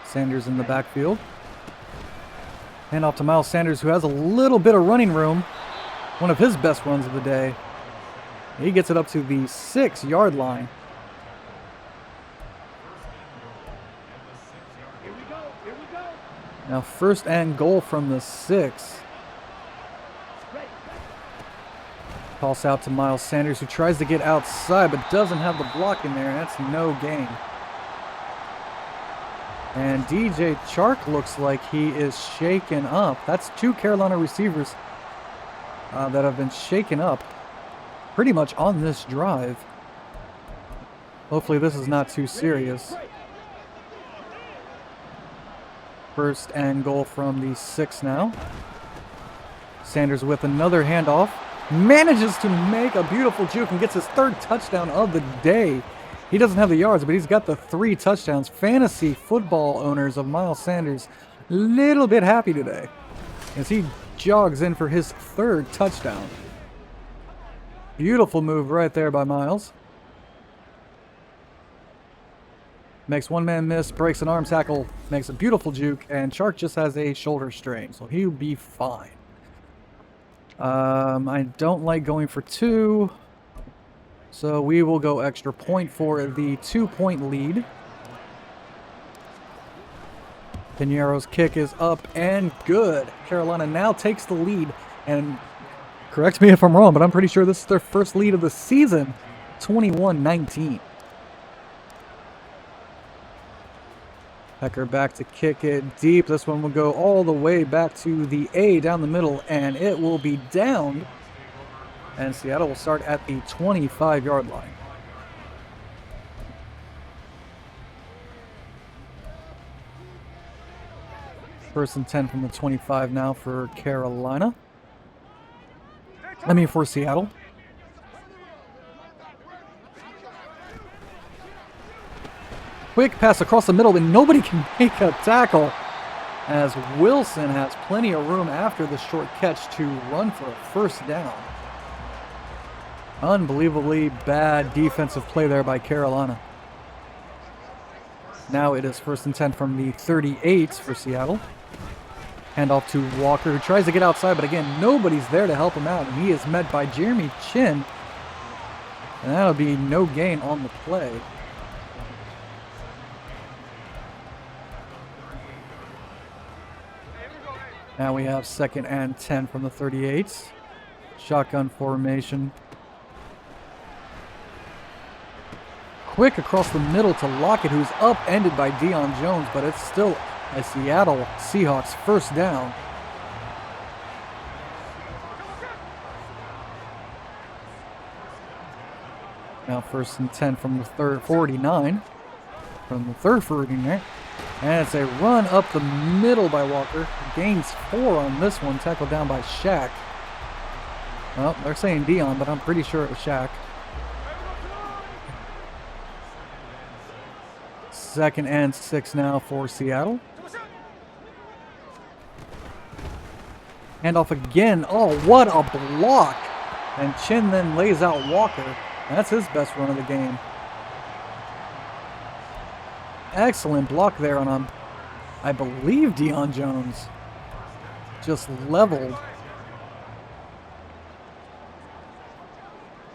Sanders in the backfield. Hand off to Miles Sanders, who has a little bit of running room. One of his best runs of the day. He gets it up to the 6-yard line. Now 1st and goal from the 6. Toss out to Miles Sanders, who tries to get outside but doesn't have the block in there, and that's no gain. And DJ Chark looks like he is shaken up. That's 2 Carolina receivers that have been shaken up pretty much on this drive. Hopefully this is not too serious. 1st and goal from the 6 now. Sanders with another handoff. Manages to make a beautiful juke and gets his 3rd touchdown of the day. He doesn't have the yards, but he's got the 3 touchdowns. Fantasy football owners of Miles Sanders, a little bit happy today as he jogs in for his 3rd touchdown. Beautiful move right there by Miles. Makes one man miss, breaks an arm tackle, makes a beautiful juke, and Chark just has a shoulder strain, so he'll be fine. I don't like going for 2, so we will go extra point for the 2-point lead. Pinero's kick is up and good. Carolina now takes the lead, and correct me if I'm wrong, but I'm pretty sure this is their first lead of the season, 21-19. Hecker back to kick it deep. This one will go all the way back to the A down the middle, and it will be downed. And Seattle will start at the 25-yard line. First and 10 from the 25 now for Carolina. For Seattle. Quick pass across the middle, and nobody can make a tackle, as Wilson has plenty of room after the short catch to run for a first down. Unbelievably bad defensive play there by Carolina. Now it is first and 10 from the 38 for Seattle. Handoff to Walker, who tries to get outside, but again, nobody's there to help him out, and he is met by Jeremy Chin. And that'll be no gain on the play. Now we have second and 10 from the 38. Shotgun formation. Quick across the middle to Lockett, who's upended by Deion Jones, but it's still a Seattle Seahawks first down. Now first and 10 from the 49. From the third 49. And it's a run up the middle by Walker. Gains 4 on this one. Tackled down by Shaq. Well, they're saying Deion, but I'm pretty sure it was Shaq. Second and 6 now for Seattle. Handoff again. Oh, what a block. And Chin then lays out Walker. That's his best run of the game. Excellent block there on I believe Deion Jones. Just leveled.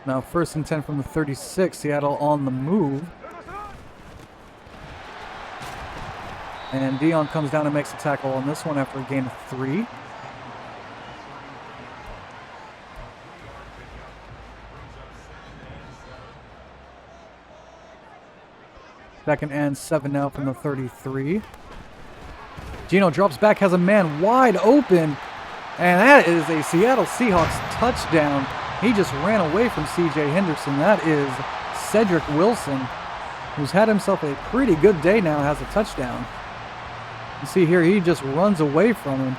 Now first and 10 from the 36. Seattle on the move. And Deion comes down and makes a tackle on this one after a gain of 3. Second and 7 now from the 33. Gino drops back, has a man wide open. And that is a Seattle Seahawks touchdown. He just ran away from C.J. Henderson. That is Cedric Wilson, who's had himself a pretty good day now, has a touchdown. You see here, he just runs away from him.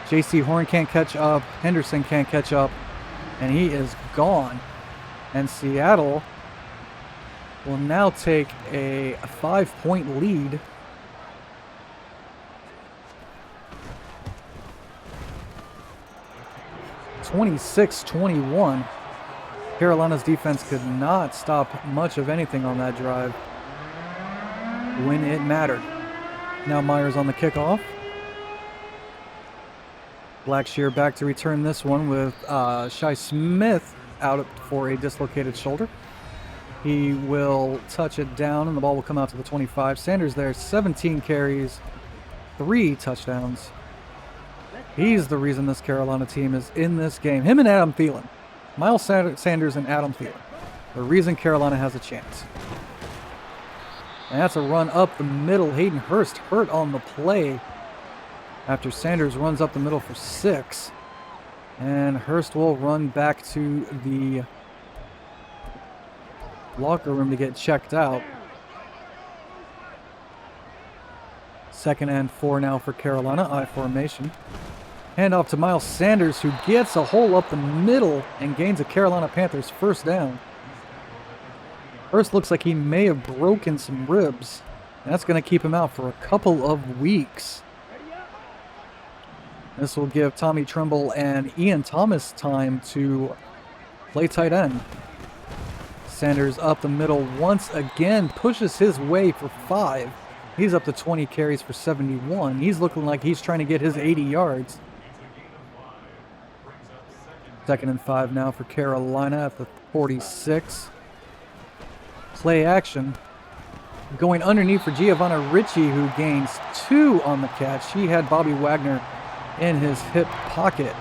J.C. Horn can't catch up. Henderson can't catch up. And he is gone. And Seattle will now take a 5-point lead. (26-21). Carolina's defense could not stop much of anything on that drive when it mattered. Now Myers on the kickoff. Blackshear back to return this one with Shai Smith out for a dislocated shoulder. He will touch it down, and the ball will come out to the 25. Sanders there, 17 carries, 3 touchdowns. He's the reason this Carolina team is in this game. Him and Adam Thielen. Miles Sanders and Adam Thielen. The reason Carolina has a chance. And that's a run up the middle. Hayden Hurst hurt on the play after Sanders runs up the middle for 6. And Hurst will run back to the locker room to get checked out. Second and 4 now for Carolina. I formation. Handoff to Miles Sanders, who gets a hole up the middle and gains a Carolina Panthers first down. Hurst looks like he may have broken some ribs. That's going to keep him out for a couple of weeks. This will give Tommy Tremble and Ian Thomas time to play tight end. Sanders up the middle once again, pushes his way for 5. He's up to 20 carries for 71. He's looking like he's trying to get his 80 yards. 2nd and 5 now for Carolina at the 46. Play action. Going underneath for Giovanna Ricci, who gains 2 on the catch. He had Bobby Wagner in his hip pocket.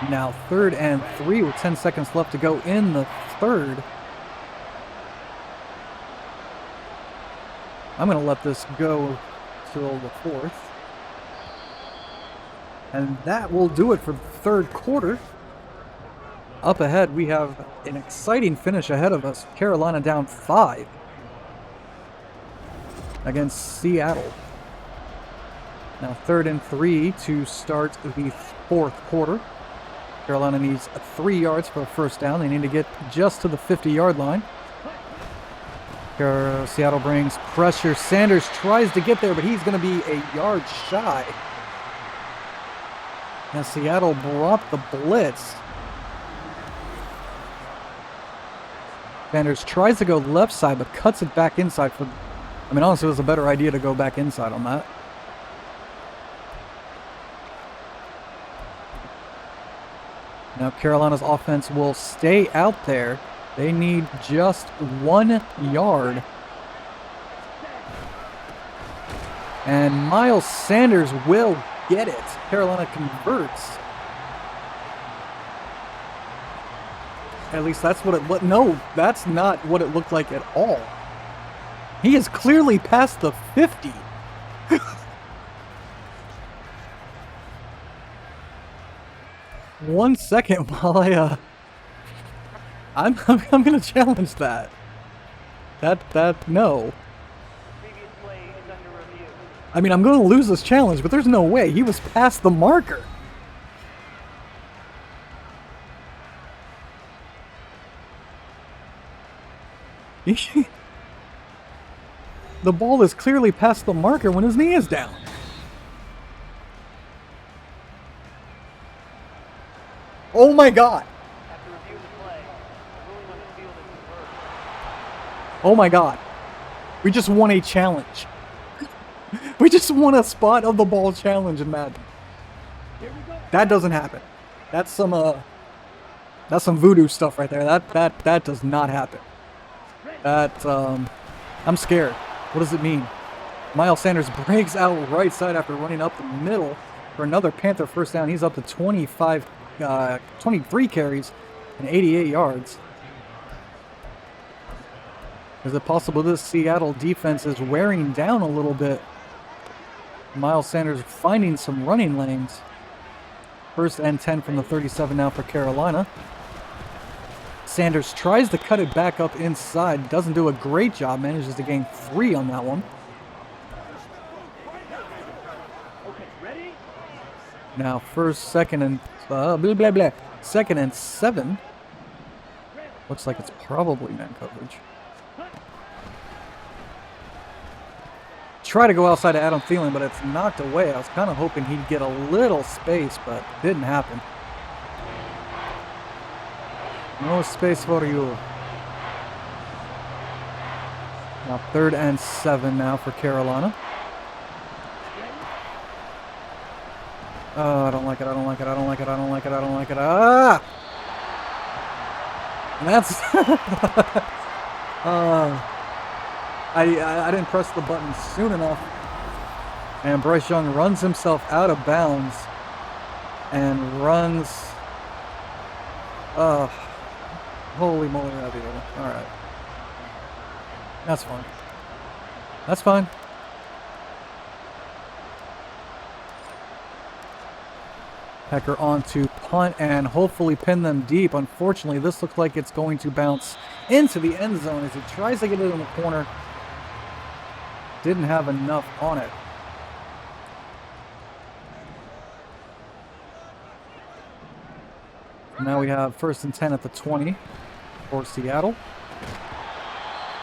Now 3rd and 3 with 10 seconds left to go in the 3rd. I'm going to let this go till the 4th. And that will do it for the 3rd quarter. Up ahead, we have an exciting finish ahead of us. Carolina down 5 against Seattle. Now 3rd and 3 to start the 4th quarter. Carolina needs 3 yards for a first down. They need to get just to the 50-yard line. Seattle brings pressure. Sanders tries to get there, but he's going to be a yard shy. Now Seattle brought the blitz. Sanders tries to go left side, but cuts it back inside. I mean, honestly, it was a better idea to go back inside on that. Now Carolina's offense will stay out there. They need just 1 yard. And Miles Sanders will get it. Carolina converts. At least that's what it looked. No, that's not what it looked like at all. He is clearly past the 50. One second while I'm gonna challenge that. No. I mean, I'm gonna lose this challenge, but there's no way. He was past the marker. The ball is clearly past the marker when his knee is down. Oh my God. Oh my God. We just won a challenge. We just won a spot of the ball challenge in Madden. That doesn't happen. That's some voodoo stuff right there. That does not happen. I'm scared. What does it mean? Miles Sanders breaks out right side after running up the middle for another Panther first down. He's up to 23 carries and 88 yards. Is it possible this Seattle defense is wearing down a little bit? Miles Sanders finding some running lanes. 1st and 10 from the 37 now for Carolina. Sanders tries to cut it back up inside. Doesn't do a great job. Manages to gain 3 on that one. Now 2nd and 7. Looks like it's probably man coverage. Try to go outside to Adam Thielen, but it's knocked away. I was kind of hoping he'd get a little space, but didn't happen. No space for you. Now 3rd and 7 now for Carolina. Oh, I don't like it. Ah! And that's... I didn't press the button soon enough. And Bryce Young runs himself out of bounds. And runs... holy moly, ravioli. Alright. That's fine. That's fine. Hecker on to punt and hopefully pin them deep. Unfortunately, this looks like it's going to bounce into the end zone as he tries to get it in the corner. Didn't have enough on it. Now we have 1st and 10 at the 20 for Seattle.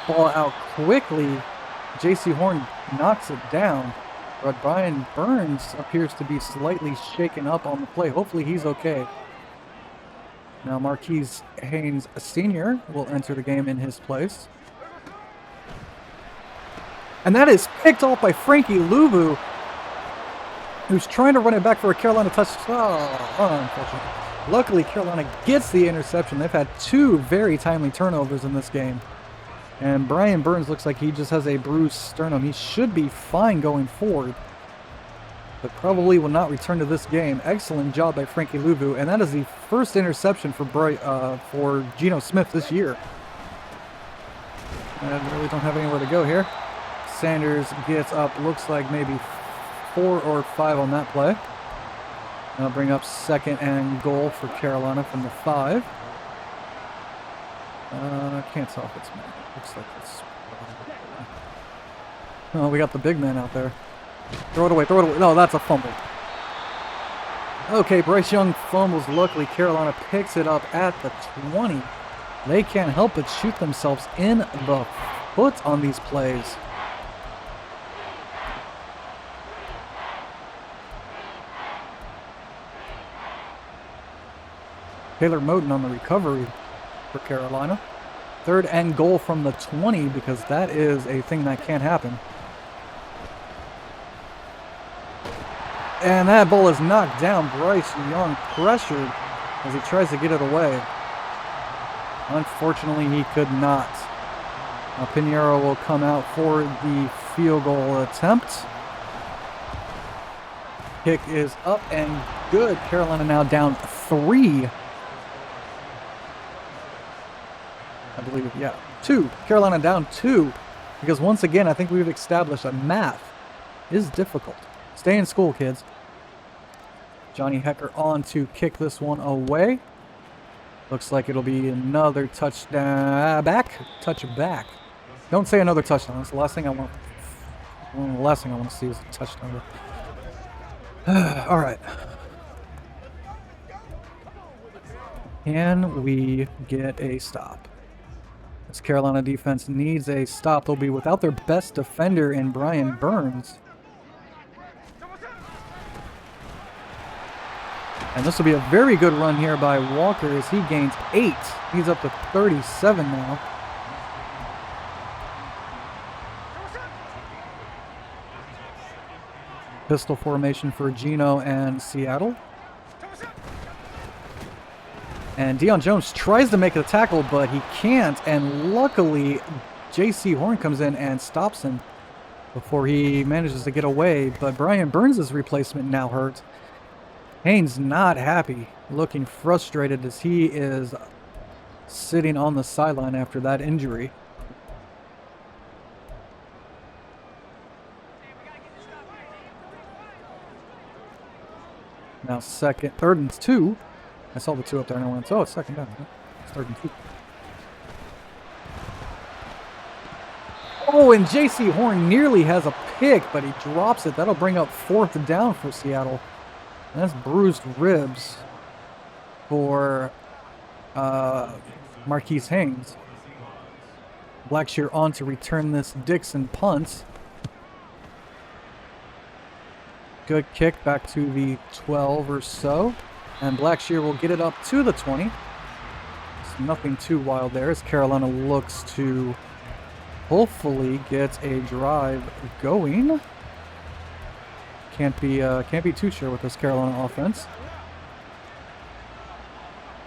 Ball out quickly J.C. Horn knocks it down, but Brian Burns appears to be slightly shaken up on the play. Hopefully he's okay. Now Marquise Haynes Sr. will enter the game in his place. And that is picked off by Frankie Luvu, who's trying to run it back for a Carolina touchdown. Oh, unfortunately. Luckily, Carolina gets the interception. They've had 2 very timely turnovers in this game. And Brian Burns looks like he just has a bruised sternum. He should be fine going forward, but probably will not return to this game. Excellent job by Frankie Luvu, and that is the first interception for Geno Smith this year. And really don't have anywhere to go here. Sanders gets up, looks like maybe 4 or 5 on that play. That'll bring up 2nd and goal for Carolina from the 5. Can't tell if it's man. Looks like it's... Oh, we got the big man out there. Throw it away, throw it away. No, that's a fumble. Okay, Bryce Young fumbles. Luckily, Carolina picks it up at the 20. They can't help but shoot themselves in the foot on these plays. Taylor Moton on the recovery for Carolina. 3rd and goal from the 20, because that is a thing that can't happen. And that ball is knocked down. Bryce Young pressured as he tries to get it away. Unfortunately, he could not. Now Pinheiro will come out for the field goal attempt. Kick is up and good. Carolina now down 3. I believe, yeah, 2. Carolina down 2. Because once again, I think we've established that math is difficult. Stay in school, kids. Johnny Hecker on to kick this one away. Looks like it'll be another touchdown. Touch back. Don't say another touchdown. That's the last thing I want. The last thing I want to see is a touchdown. All right. Can we get a stop? This Carolina defense needs a stop. They'll be without their best defender in Brian Burns. And this will be a very good run here by Walker as he gains 8. He's up to 37 now. Pistol formation for Geno and Seattle. And Deion Jones tries to make a tackle, but he can't. And luckily, J.C. Horn comes in and stops him before he manages to get away. But Brian Burns' replacement now hurt. Haynes not happy, looking frustrated as he is sitting on the sideline after that injury. Now 3rd and 2. I saw the 2 up there and I went, oh, it's 2nd down. It's 3rd and 2. Oh, and J.C. Horn nearly has a pick, but he drops it. That'll bring up 4th down for Seattle. And that's bruised ribs for Marquise Haynes. Blackshear on to return this Dixon punt. Good kick back to the 12 or so. And Blackshear will get it up to the 20. It's nothing too wild there as Carolina looks to hopefully get a drive going. Can't be too sure with this Carolina offense.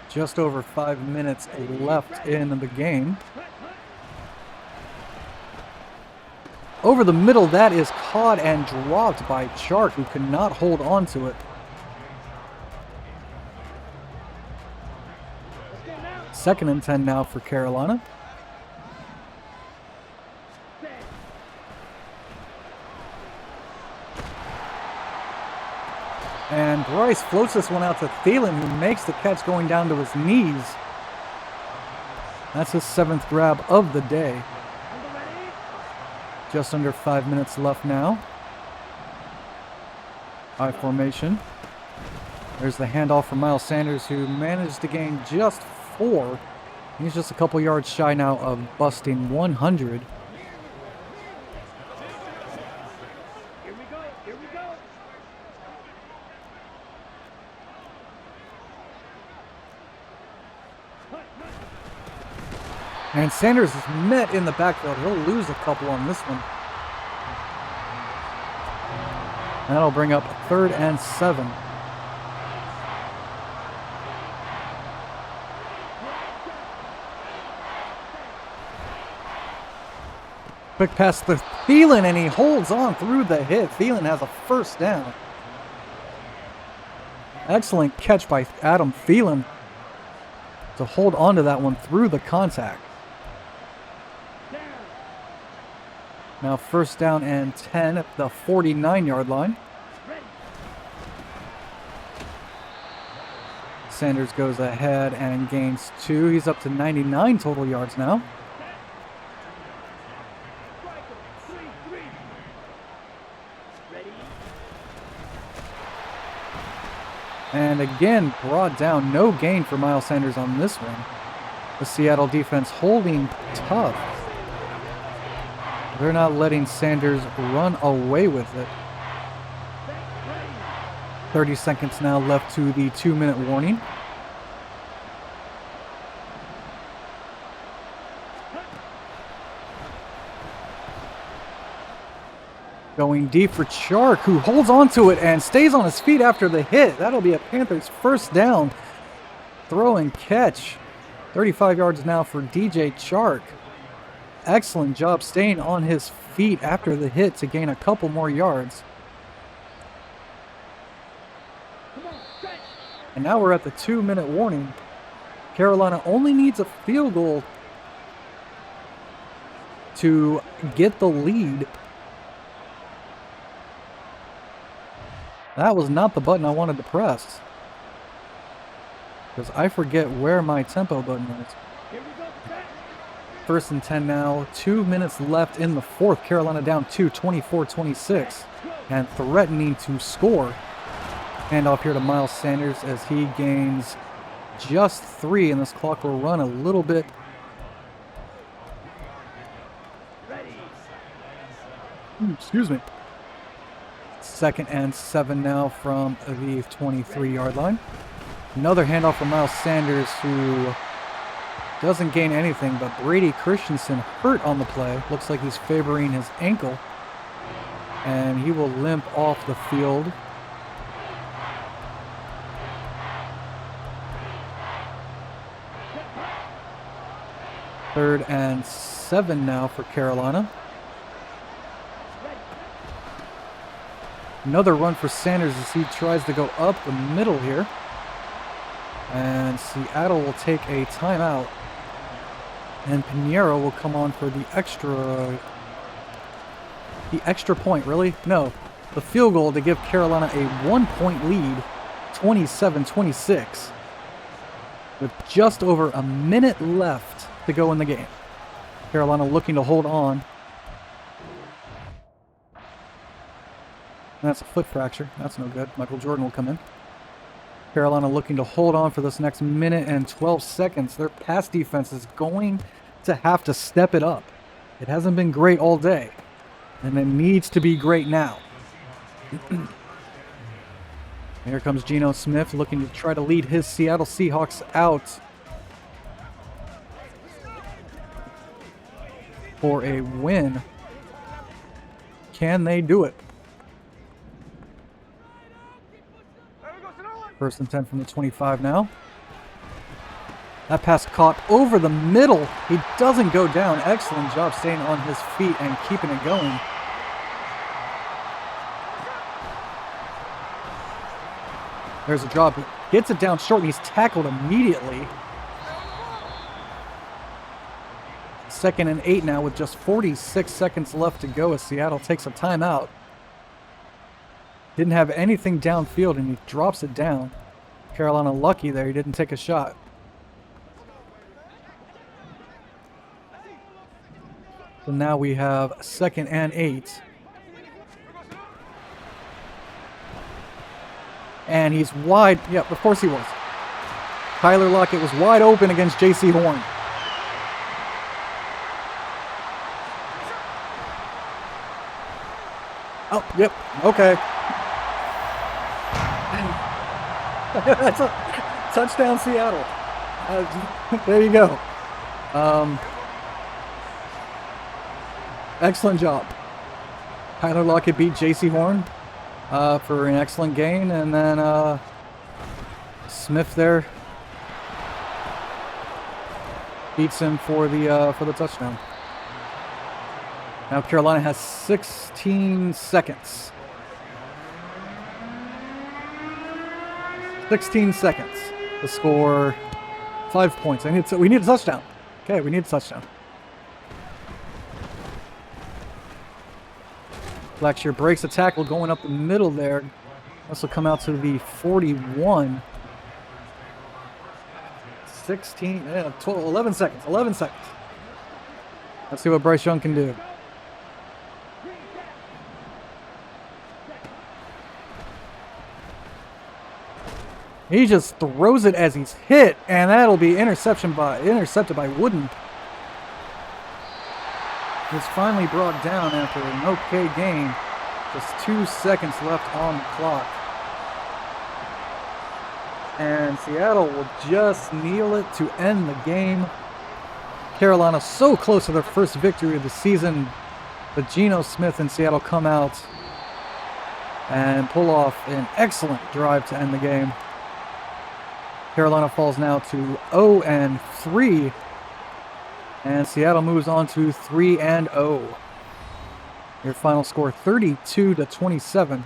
Just over 5 minutes left in the game. Over the middle, that is caught and dropped by Chark, who could not hold on to it. Second and 10 now for Carolina. And Bryce floats this one out to Thielen, who makes the catch going down to his knees. That's his 7th grab of the day. Just under 5 minutes left now. High formation. There's the handoff from Miles Sanders, who managed to gain just 4. He's just a couple yards shy now of busting 100. And Sanders is met in the backfield. He'll lose a couple on this one. That'll bring up 3rd and 7. Quick pass to Thielen, and he holds on through the hit. Thielen has a first down. Excellent catch by Adam Thielen to hold on to that one through the contact. Now 1st down and 10 at the 49-yard line. Sanders goes ahead and gains 2. He's up to 99 total yards now. And again, brought down. No gain for Miles Sanders on this one. The Seattle defense holding tough. They're not letting Sanders run away with it. 30 seconds now left to the 2-minute warning. Going deep for Chark, who holds on to it and stays on his feet after the hit. That'll be a Panthers first down. Throw and catch. 35 yards now for DJ Chark. Excellent job staying on his feet after the hit to gain a couple more yards. And now we're at the 2-minute warning. Carolina only needs a field goal to get the lead. That was not the button I wanted to press, because I forget where my tempo button is. 1st and 10 now. 2 minutes left in the 4th. Carolina down 2, 24-26, and threatening to score. Handoff here to Miles Sanders as he gains just 3, and this clock will run a little bit. Excuse me. 2nd and 7 now from the 23-yard line. Another handoff from Miles Sanders, who doesn't gain anything, but Brady Christensen hurt on the play. Looks like he's favoring his ankle, and he will limp off the field. Third and 7 now for Carolina. Another run for Sanders as he tries to go up the middle here. And Seattle will take a timeout. And Pinheiro will come on for the extra point, really? No, the field goal to give Carolina a 1-point lead, 27-26. With just over a minute left to go in the game. Carolina looking to hold on. That's a foot fracture. That's no good. Michael Jordan will come in. Carolina looking to hold on for this next minute and 12 seconds. Their pass defense is going to have to step it up. It hasn't been great all day, and it needs to be great now. Here comes Geno Smith looking to try to lead his Seattle Seahawks out for a win. Can they do it? 1st and 10 from the 25 now. That pass caught over the middle. He doesn't go down. Excellent job staying on his feet and keeping it going. There's a drop. Gets it down short, and he's tackled immediately. 2nd and 8 now with just 46 seconds left to go as Seattle takes a timeout. Didn't have anything downfield, and he drops it down. Carolina lucky there. He didn't take a shot. So now we have 2nd and 8. And he's wide. Yep, of course he was. Tyler Lockett was wide open against J.C. Horn. Oh, yep. Okay. That's a touchdown, Seattle. There you go. Excellent job. Tyler Lockett beat J.C. Horn for an excellent gain, and then Smith there beats him for the touchdown. Now Carolina has 16 seconds. 16 seconds to score 5 points. We need a touchdown. Okay, we need a touchdown. Blackshear breaks a tackle going up the middle there. This will come out to the 41. 16, 12, 11 seconds. 11 seconds. Let's see what Bryce Young can do. He just throws it as he's hit, and that'll be intercepted by Wooden. It's finally brought down after an okay game. Just 2 seconds left on the clock. And Seattle will just kneel it to end the game. Carolina so close to their first victory of the season. But Geno Smith and Seattle come out and pull off an excellent drive to end the game. Carolina falls now to 0-3. And Seattle moves on to 3-0. Your final score 32-27.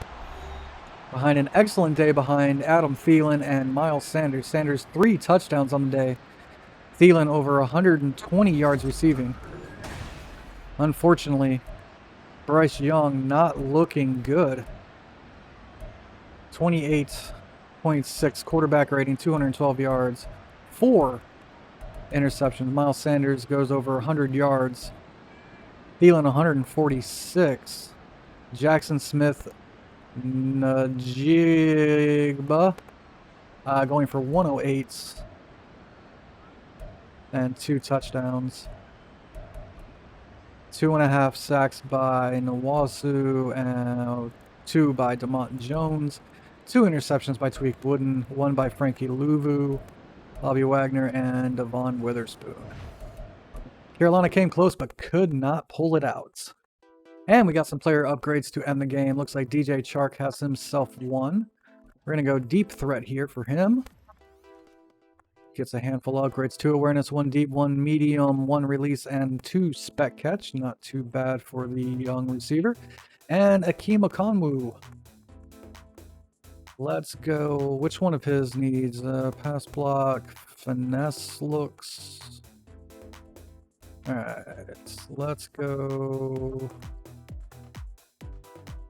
Behind an excellent day behind Adam Thielen and Miles Sanders. Sanders 3 touchdowns on the day. Thielen over 120 yards receiving. Unfortunately, Bryce Young not looking good. 28.6 quarterback rating, 212 yards, 4 interceptions. Miles Sanders goes over 100 yards. Thielen 146. Jackson Smith Najigba going for 108 and 2 touchdowns. 2.5 sacks by Nwasu and 2 by DeMont Jones. 2 interceptions by Tweak Wooden, 1 by Frankie Louvu, Bobby Wagner, and Devon Witherspoon. Carolina came close but could not pull it out. And we got some player upgrades to end the game. Looks like DJ Chark has himself one. We're going to go deep threat here for him. Gets a handful of upgrades. 2 awareness, 1 deep, 1 medium, 1 release, and 2 spec catch. Not too bad for the young receiver. And Akeem Okonwu. Let's go. Which one of his needs? Pass block, finesse looks. Alright, let's go.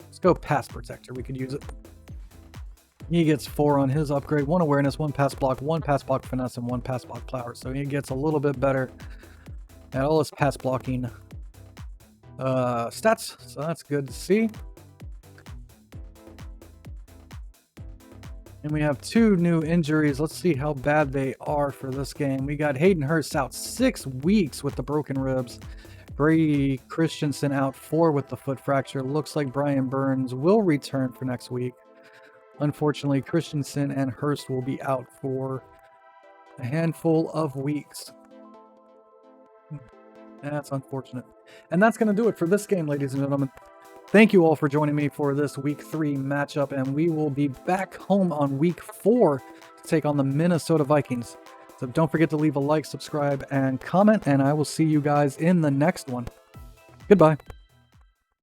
Let's go pass protector. We could use it. He gets 4 on his upgrade. 1 awareness, 1 pass block, 1 pass block finesse, and 1 pass block power. So he gets a little bit better at all his pass blocking stats. So that's good to see. And we have 2 new injuries. Let's see how bad they are for this game. We got Hayden Hurst out 6 weeks with the broken ribs. Brady Christensen out 4 with the foot fracture. Looks like Brian Burns will return for next week. Unfortunately, Christensen and Hurst will be out for a handful of weeks. That's unfortunate. And that's going to do it for this game, ladies and gentlemen. Thank you all for joining me for this Week 3 matchup, and we will be back home on Week 4 to take on the Minnesota Vikings. So don't forget to leave a like, subscribe, and comment, and I will see you guys in the next one. Goodbye.